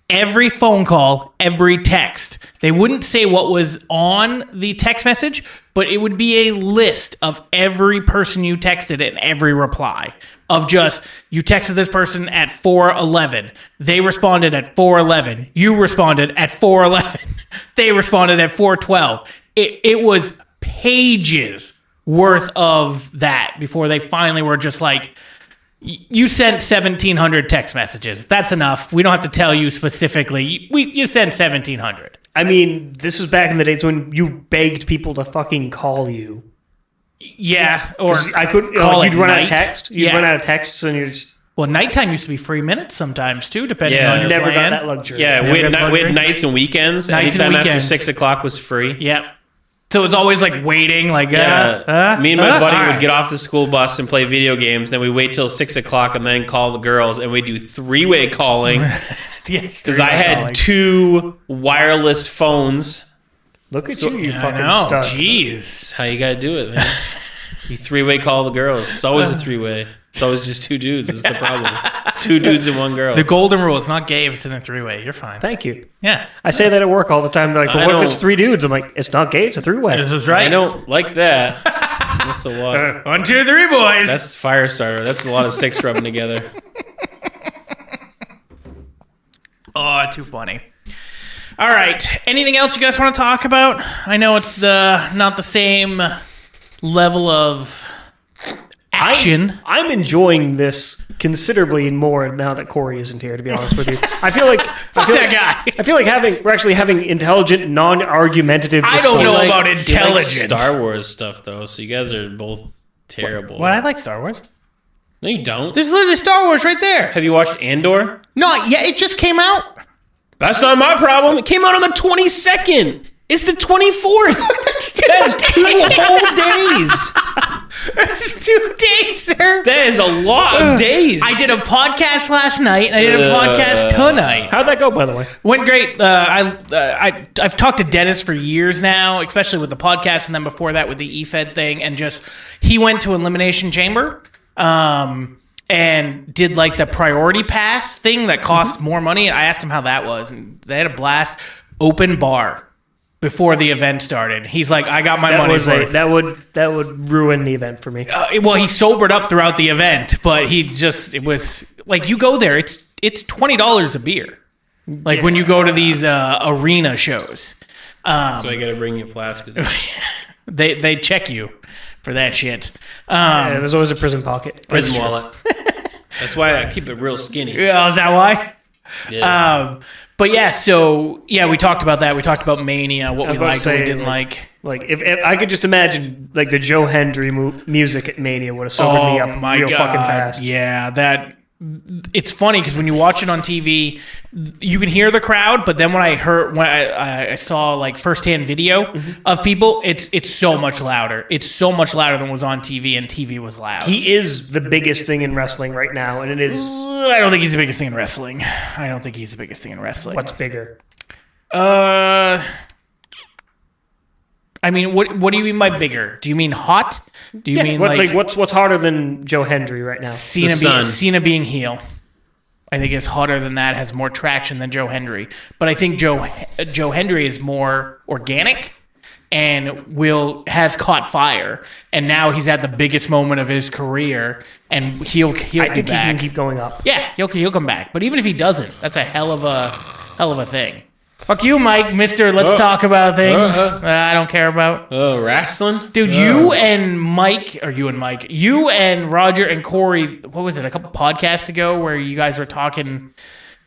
every phone call, every text, they wouldn't say what was on the text message, but it would be a list of every person you texted and every reply of just, you texted this person at 4:11. They responded at 4:11. You responded at 4:11. They responded at 4:12. It was pages worth of that before they finally were just like, you sent 1,700 text messages. That's enough. We don't have to tell you specifically. You sent 1,700. I mean, this was back in the days when you begged people to fucking call you. Yeah, or I couldn't. You'd run out of text. You'd run out of texts, and you're just. Well, nighttime used to be free minutes sometimes too, depending on your never plan. got that luxury. Yeah, we had nights and weekends. Anytime after 6 o'clock was free. Yep. So it's always like waiting, like me and my buddy would get off the school bus and play video games. Then we wait till 6 o'clock and then call the girls, and we do 3-way calling. Yes, because I had 2 wireless phones. Look at you fucking stuck. Jeez, that's how you gotta do it, man. You 3-way call the girls. It's always a 3-way. It's always just 2 dudes. That's the problem. It's 2 dudes and 1 girl. The golden rule: it's not gay if it's in a 3-way. You're fine. Thank you. Yeah, I say that at work all the time. They're like, "Well, what if it's 3 dudes?" I'm like, "It's not gay. It's a 3-way." This is right. I don't like that. That's a lot. 1, 2, 3, boys. That's fire starter. That's a lot of sticks rubbing together. Oh, too funny. All right. Anything else you guys want to talk about? I know it's not the same level of action. I'm enjoying this considerably more now that Corey isn't here, to be honest with you. I feel like that guy. I feel like we're actually having intelligent, non-argumentative discourse. I don't know about He likes intelligent. Star Wars stuff though, so you guys are both terrible. Well, I like Star Wars. No, you don't. There's literally Star Wars right there. Have you watched Andor? Not yet. It just came out. That's not my problem. It came out on the 22nd. It's the 24th. That's 2 whole days. 2 days, sir. That is a lot of days. I did a podcast last night, and I did a podcast tonight. How'd that go, by the way? Went great. I've talked to Dennis for years now, especially with the podcast, and then before that with the EFED thing, and just he went to Elimination Chamber, and did like the priority pass thing that costs more money. I asked him how that was, and they had a blast. Open bar before the event started. He's like, I got my money worth. That would ruin the event for me. Well, he sobered up throughout the event, but it was like, you go there, it's $20 a beer. Like when you go to these arena shows. So I got to bring you a flask. They check you for that shit. There's always a prison pocket. Prison wallet. That's why I keep it real skinny. Yeah, is that why? Yeah. But yeah, so yeah, we talked about that. We talked about Mania, what we liked, what we didn't like. Like if I could just imagine, like the Joe Hendry music at Mania would have sobered me up real fucking fast. Yeah, it's funny because when you watch it on TV, you can hear the crowd, but then when I saw like firsthand video of people, it's so much louder. It's so much louder than was on TV, and TV was loud. He is the biggest thing in wrestling right now, and it is. I don't think he's the biggest thing in wrestling. What's bigger? I mean, what do you mean by bigger? Do you mean hot? Do you mean like what's harder than Joe Hendry right now? Cena being heel? I think it's hotter than that. Has more traction than Joe Hendry, but I think Joe Hendry is more organic and has caught fire, and now he's at the biggest moment of his career, and he'll be back. I think he can keep going up. Yeah, he'll come back. But even if he doesn't, that's a hell of a thing. Fuck you, Mike, Mister. Let's talk about things I don't care about. Oh, wrestling, dude. You and Roger and Corey. What was it? A couple podcasts ago, where you guys were talking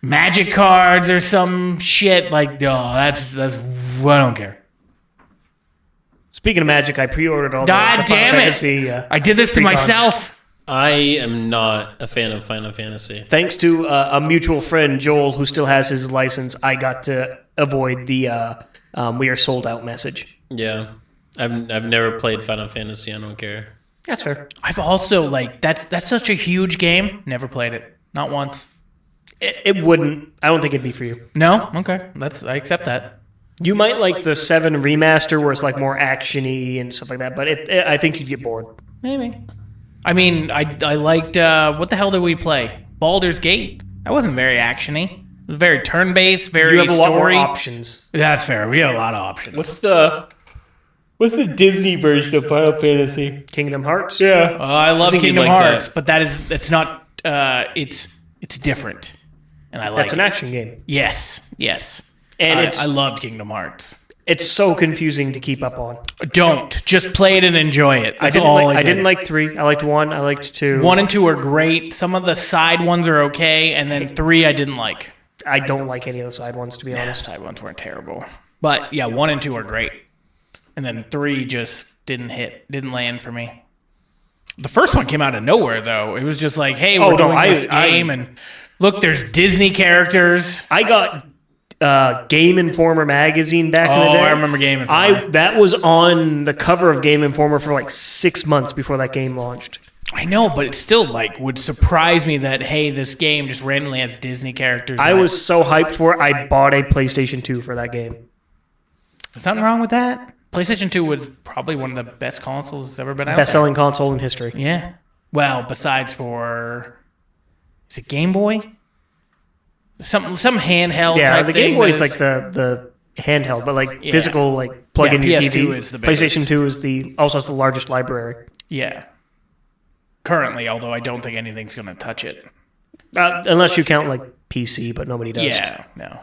magic cards or some shit. Like, that's. I don't care. Speaking of magic, I pre-ordered all God the damn Fantasy, it! I did this to myself. I am not a fan of Final Fantasy. Thanks to a mutual friend, Joel, who still has his license, I got to avoid the "we are sold out" message. Yeah, I've never played Final Fantasy. I don't care. That's fair. I've also that's such a huge game. Never played it, not once. It wouldn't. I don't think it'd be for you. No, okay, I accept that. You might like the 7 remaster, where it's like more actiony and stuff like that, but I think you'd get bored. Maybe. I mean, I liked what the hell did we play? Baldur's Gate. That wasn't very actiony. It was very turn-based, very you have a story. lot more options. That's fair. We had a lot of options. What's the Disney version of Final Fantasy? Kingdom Hearts. Yeah, I love Kingdom Hearts, but it's not. It's different, and I like. That's an action game. Yes. And I loved Kingdom Hearts. It's so confusing to keep up on. Don't. Just play it and enjoy it. That's I didn't like 3. I liked 1. I liked 2. 1 and 2 are great. Some of the side ones are okay, and then 3 I didn't like. I don't like any of the side ones, to be honest. Side ones weren't terrible. But yeah, 1 and 2 are great. And then 3 just didn't land for me. The first one came out of nowhere, though. It was just like, hey, we're doing this game, and look, there's Disney characters. I got Game Informer magazine back in the day. I remember Game Informer. That was on the cover of Game Informer for like 6 months before that game launched. I know, but it still would surprise me that, hey, this game just randomly has Disney characters. I was so hyped for it, I bought a PlayStation 2 for that game. There's nothing wrong with that. PlayStation 2 was probably one of the best consoles that's ever been out. Best-selling console in history. Yeah. Well, besides for, is it Game Boy? Some handheld. Yeah, type the thing Game Boy is like the handheld, but physical, plug in your PS2 TV. is the biggest. PlayStation 2 is also has the largest library. Yeah. Currently, although I don't think anything's going to touch it. Unless you count PC, but nobody does. Yeah, no.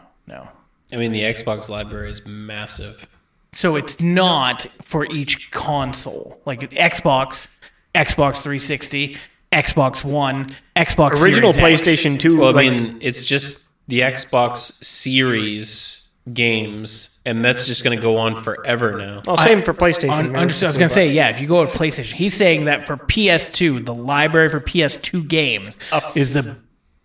I mean, the Xbox library is massive. So it's not for each console. Like Xbox 360, Xbox One, Xbox original Series PlayStation X. 2. Well, I mean, it's just the Xbox Series games, and that's just going to go on forever now. Oh, same for PlayStation. I was going to say, yeah, if you go to PlayStation, he's saying that for PS2, the library for PS2 games is the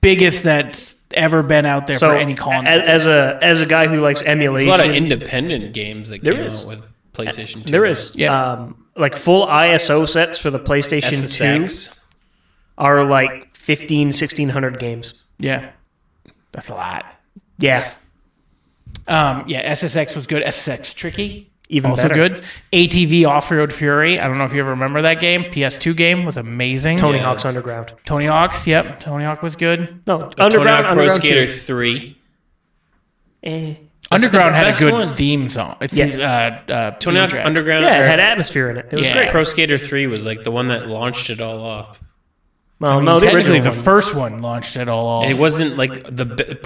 biggest that's ever been out there for any console. As a guy who likes emulation, there's a lot of independent games that came out with PlayStation 2. There is. Yeah. Full ISO sets for the PlayStation SSX. 2 are 1,500-1,600 games. Yeah. That's a lot. Yeah. SSX was good. SSX Tricky. Even also better. good. ATV Off-Road Fury. I don't know if you ever remember that game. PS2 game was amazing. Tony Hawk's Underground. Tony Hawk's, yep. Tony Hawk was good. No, Tony Hawk Pro Skater 2. 3. Underground had a good one. theme song. Tony Hawk Underground. Yeah, it had atmosphere in it. It was great. Pro Skater 3 was the one that launched it all off. Well, technically, the one. first one launched it all off. It wasn't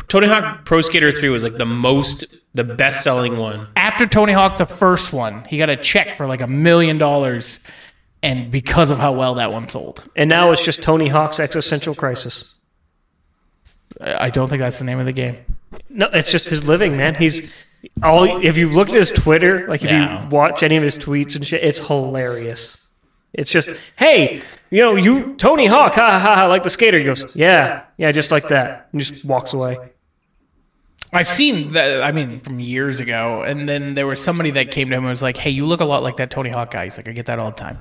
Tony Hawk Pro Skater 3 was the best selling one. After Tony Hawk, the first one, he got a check for $1 million, and because of how well that one sold. And now it's just Tony Hawk's Existential Crisis. I don't think that's the name of the game. No, it's just his living, man. If you look at his Twitter, if you watch any of his tweets and shit, it's hilarious. It's just, hey, you Tony Hawk, ha ha ha, like the skater. He goes, yeah, just like that, and just walks away. I've seen that, from years ago, and then there was somebody that came to him and was like, hey, you look a lot like that Tony Hawk guy. He's like, I get that all the time.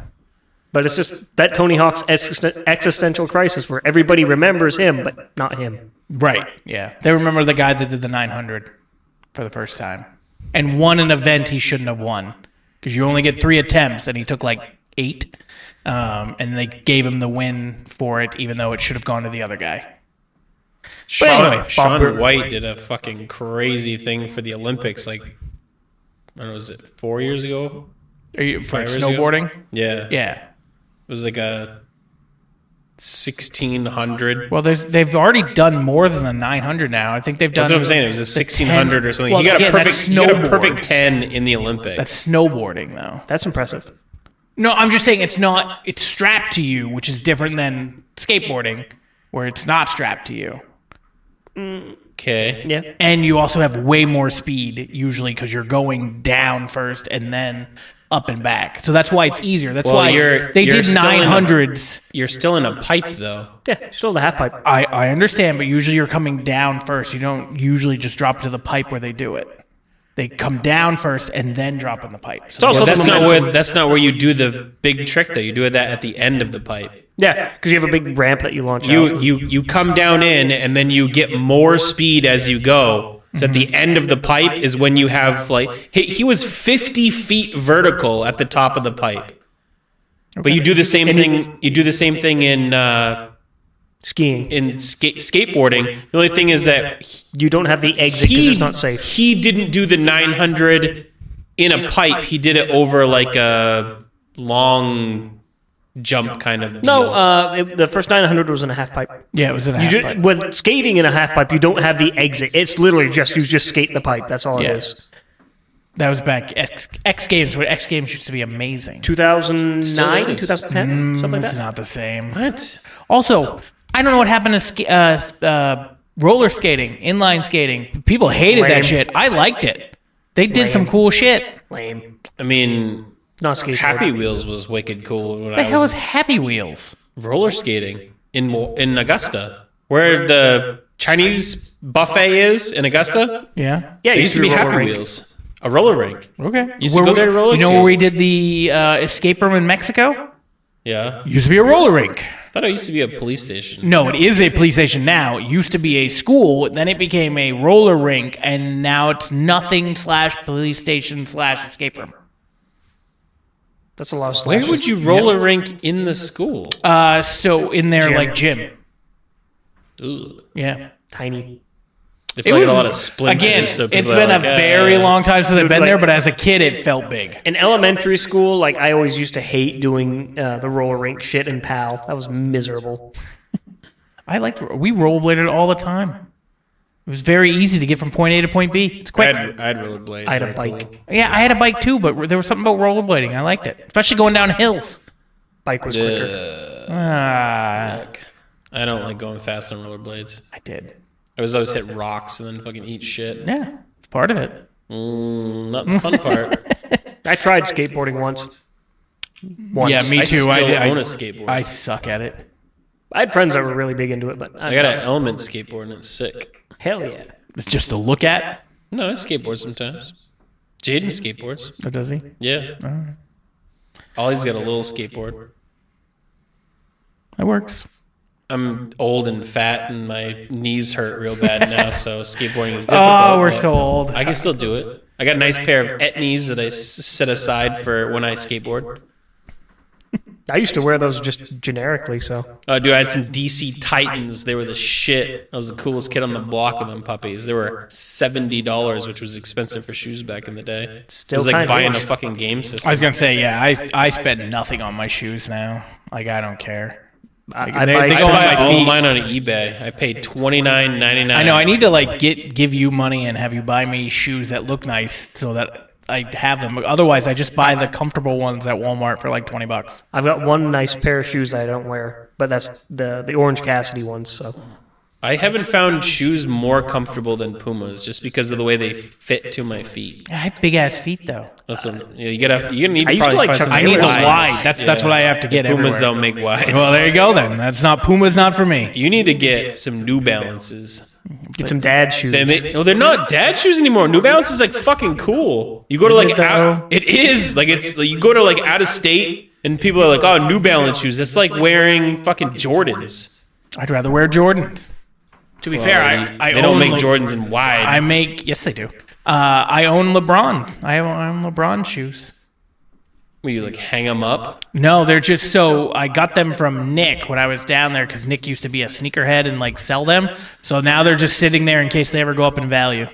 But it's just that Tony Hawk's existential crisis where everybody remembers him, but not him. Right, yeah. They remember the guy that did the 900 for the first time and won an event he shouldn't have won. because you only get 3 attempts, and he took like 8, and they gave him the win for it, even though it should have gone to the other guy. Shaun White did a fucking crazy thing for the Olympics, like, I don't know, was it 4 years ago? Are you for 5 years ago? snowboarding? Yeah. Yeah. It was like a 1600. Well, they've already done more than the 900 now. I think they've done. That's what I'm saying. It was a 1600 or something. Well, he got again, he got a perfect 10 in the Olympics. That's snowboarding, though. That's impressive. No, I'm just saying it's not. It's strapped to you, which is different than skateboarding, where it's not strapped to you. Okay. Yeah. And you also have way more speed usually because you're going down first and then up and back. So that's why it's easier. That's why they you're did still 900s. You're still in a pipe, though. Yeah, still the half pipe. I understand, but usually you're coming down first. You don't usually just drop to the pipe where they do it. They come down first and then drop in the pipe. So also that's not where you do the big trick, though. You do that at the end of the pipe. Yeah, because you have a big ramp that you launch out. You come down in, and then you get more speed as you go. So at the end of the pipe is when you have, like, he was 50 feet vertical at the top of the pipe. But you do the same thing. You do the same thing in skiing. In skateboarding. The only thing is that You don't have the exit because it's not safe. he didn't do the 900 in a pipe. He did it over like a long jump kind of deal. No, the first 900 was in a half pipe. yeah, it was in a half pipe. With skating in a half pipe, you don't have the exit. It's literally you just skate the pipe. That's all it is. That was back X Games, where X Games used to be amazing. 2009, Still is. 2010, something like It's that. not the same. What? Also, I don't know what happened to roller skating, inline skating. People hated Lame. that shit. I liked it. They did some cool shit. Lame. I mean, Not skateboarding. Happy Wheels was wicked cool when What the I hell was is Happy Wheels? roller skating in Augusta, where the Chinese buffet is in Augusta. Yeah. Yeah, It used to be a roller Happy rink. Wheels, a roller rink. Okay. Used to go there to roller You know skate. where we did the escape room in Mexico? Yeah, Used to be a roller rink. I thought it used to be a police station. No, it is a police station now. It used to be a school, then it became a roller rink, and now it's nothing / police station / escape room. That's a lot of Where slashes. would you roller rink in the school? So in their Gym. like gym. Ugh. Yeah. Tiny. They probably had a lot of splinters. Again, so it's people are been a like, very long time since I've been like- there, but as a kid, it felt big. In elementary school, like I always used to hate doing the roller rink shit in PAL. That was miserable. We rollerbladed all the time. It was very easy to get from point A to point B. It's I quick. had rollerblades. I had a They were bike. cool. Yeah, I had a bike too, but there was something about rollerblading. I liked it, especially going down hills. Bike was quicker. Ah, I don't like going fast on rollerblades. I did. I was always hit rocks and then fucking eat shit. Yeah, it's part of it. Not the fun part. I tried skateboarding once. Yeah, me I too. still I own a skateboard. I suck at it. I had friends that were really big into it, but I got an Element skateboard and it's sick. hell yeah. It's just to look at. No, I skateboard sometimes. Jaden skateboards. Or does he? Yeah. Ollie's got a little skateboard. That works. I'm old and fat and my knees hurt real bad now, so skateboarding is difficult. Oh, we're but so old. I can still do it. I got a nice pair of etnies that I set aside for when I skateboard. I used to wear those just generically, so. Oh, dude, I had some DC Titans. They were the shit. I was the coolest kid on the block with them puppies. They were $70, which was expensive for shoes back in the day. It was like kinda buying is. a fucking game system. I was gonna say, yeah, I spend nothing on my shoes now. Like I don't care. I they buy go on I my buy all feet. mine on eBay. I paid $29.99. I know. I need to like give you money and have you buy me shoes that look nice so that I have them. Otherwise, I just buy the comfortable ones at Walmart for like $20. I've got one nice pair of shoes that I don't wear, but that's the Orange Cassidy ones, so. I haven't found shoes more comfortable than Pumas just because of the way they fit to my feet. I have big ass feet though. That's what, you gotta need I to used to probably like find Chuck some I need the Taylors. wide. That's what I have to get Pumas everywhere. don't make wides. Well, there you go then. That's not Puma's not for me. You need to get some New Balances. Get some dad shoes. They're not dad shoes anymore. New Balance is like fucking cool. You go to like it, though? it is like it's like you go to like out of state and people are like, oh, New Balance shoes. That's like wearing fucking Jordans. I'd rather wear Jordans. To be fair, I they don't own make Le- Jordans in wide. I make yes they do. I own LeBron. I own LeBron shoes. Will you like hang them up? No, they're just so. I got them from Nick when I was down there because Nick used to be a sneakerhead and like sell them. So now they're just sitting there in case they ever go up in value.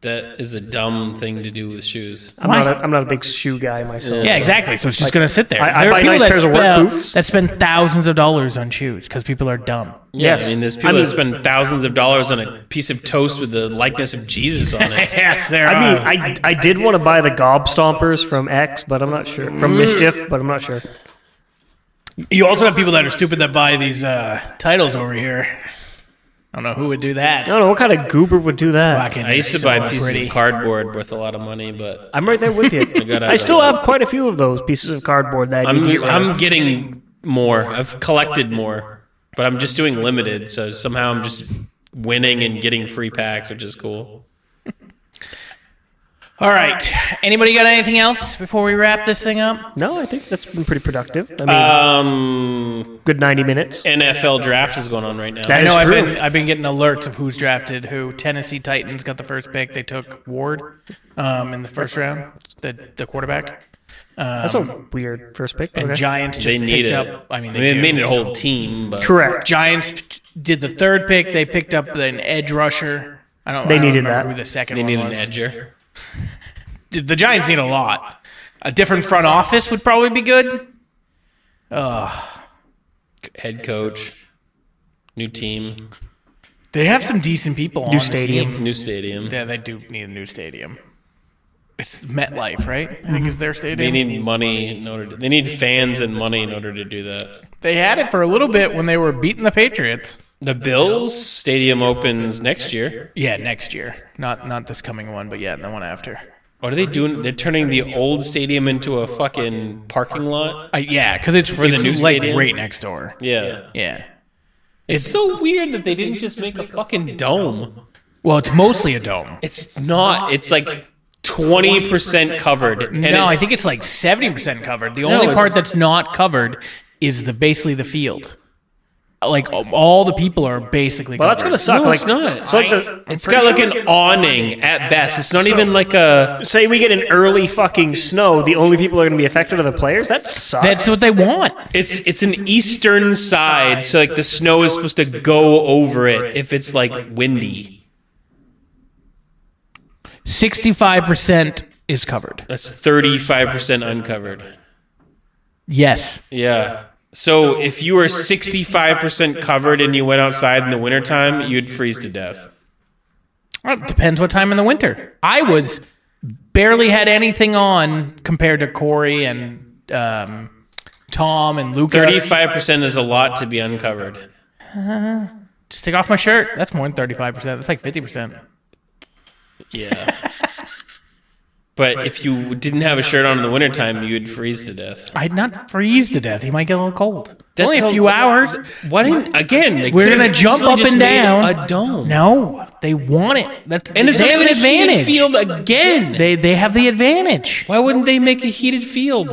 That is a dumb thing to do with shoes. I'm not a big shoe guy myself. Yeah, exactly. So it's just going to sit there. I There are buy people nice pairs of work boots. that spend thousands of dollars on shoes because people are dumb. Yeah, Yes. I mean, there's people that spend thousands of dollars on a piece of toast with the likeness of Jesus on it. Yes, there I are. mean, I did want to buy the Gob Stompers from X, but I'm not sure. From Mischief, but I'm not sure. You also have people that are stupid that buy these titles over here. I don't know who would do that. I don't know what kind of goober would do that. Fucking I used to so buy pieces pretty. of cardboard worth a lot of money, but I'm right there with you. gotta I still have have quite a few of those pieces of cardboard that I need to get rid of. I'm getting more. I've collected more, but I'm just doing limited, so somehow I'm just winning and getting free packs, which is cool. All right. Anybody got anything else before we wrap this thing up? No, I think that's been pretty productive. I mean, good 90 minutes. NFL draft is going on right now. That I know is true. I've been getting alerts of who's drafted who. Tennessee Titans got the first pick. They took Ward in the first round, the quarterback. That's a weird first pick. And Okay. Giants just They need picked it. up. I mean, They they made do. it a whole team, but Correct. Giants did the third pick. They picked up an edge rusher. I don't They needed remember that. who the second they one need an was. edger. The Giants need a lot. A different front office would probably be good. Head coach, new team, They have some decent people on stadium. the team. new stadium. Yeah, they do need a new stadium. It's MetLife, right? I think it's their They stadium. need money in order. They need fans and money in order to do that. They had it for a little bit when they were beating the Patriots. The Bills stadium opens next year. Yeah, next year. Not this coming one, but yeah, the one after. What are they doing? They're turning the old stadium into a fucking parking lot. Yeah, because it's For the new like stadium? right next door. Yeah. Yeah. It's so weird that they didn't just make a fucking dome. Well, it's mostly a dome. It's not. It's like 20% covered. And No, I think it's like 70% covered. The only part that's not covered is basically the field. Like all the people are basically Well, that's covered. gonna suck. No, like, it's not. So like the, It's got like an awning at best. It's not even like a. say we get an early fucking snow, the only people that are gonna be affected are the players. That sucks. That's what they want. It's an eastern side, so like the snow is supposed to go over it if it's like windy. 65% is covered. That's 35% uncovered. Yes. Yeah. So if you were 65% covered and you went outside in the wintertime, you'd freeze to death. Well, it depends what time in the winter. I was barely had anything on compared to Corey and Tom and Luca. 35% is a lot to be uncovered. Just take off my shirt. That's more than 35%. That's like 50%. Yeah. But if you didn't have a shirt on in the wintertime, you'd freeze to death. I'd not freeze to death. He might get a little cold. That's Only a how- few hours. Why didn't again? They We're could've gonna jump easily up just and made down. a dome. No, they want it. That's And it's they not have even an a heated advantage. field again. They have the advantage. Why wouldn't they make a heated field?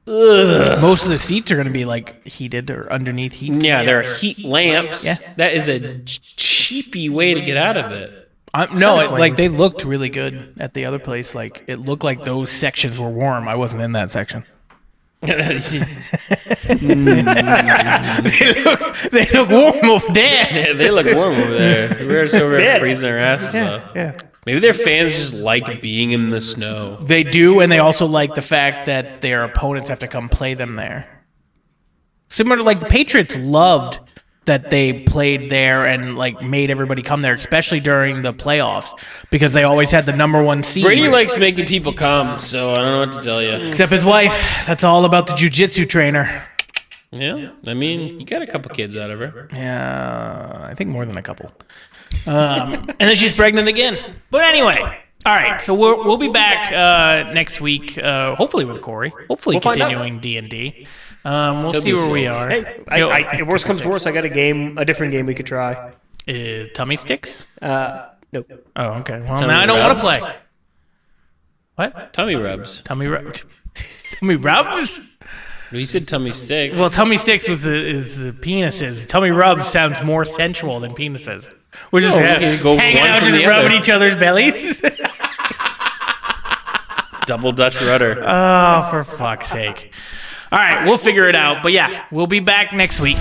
Most of the seats are going to be like heated or underneath heat. Yeah, there are heat lamps. Yeah. That is a cheapy way to get out of it. No, like they looked really good at the other place. Like it looked like those sections were warm. I wasn't in that section. They look warm over there. Yeah, they look warm over there. We're just over there freezing our asses off. Yeah. Maybe their fans just like being in the snow. They do, and they also like the fact that their opponents have to come play them there. Similar to like the Patriots loved that they played there and like made everybody come there, especially during the playoffs, because they always had the number one seed. Brady likes making people come, so I don't know what to tell you. Except his wife. That's all about the jiu-jitsu trainer. Yeah, I mean, you got a couple kids out of her. Yeah, I think more than a couple. And then she's pregnant again. But anyway, all right. So we'll be back next week, hopefully with Corey. Hopefully We'll find continuing D&D. We'll He'll see be where we sick. are. Hey, if worse comes to worse, I got a different game we could try. Tummy sticks? Nope. Oh, okay. Well, Tummy now I don't want to rubs? play. What? Tummy rubs. Tummy rubs? Tummy rubs? You said tummy sticks. Well, tummy sticks is penises. Tummy rubs sounds more sensual than penises. We're just we can go hanging one out, from just the rubbing other. each other's bellies. Double Dutch rudder. Oh, for fuck's sake. All right, we'll figure it out. But yeah, we'll be back next week.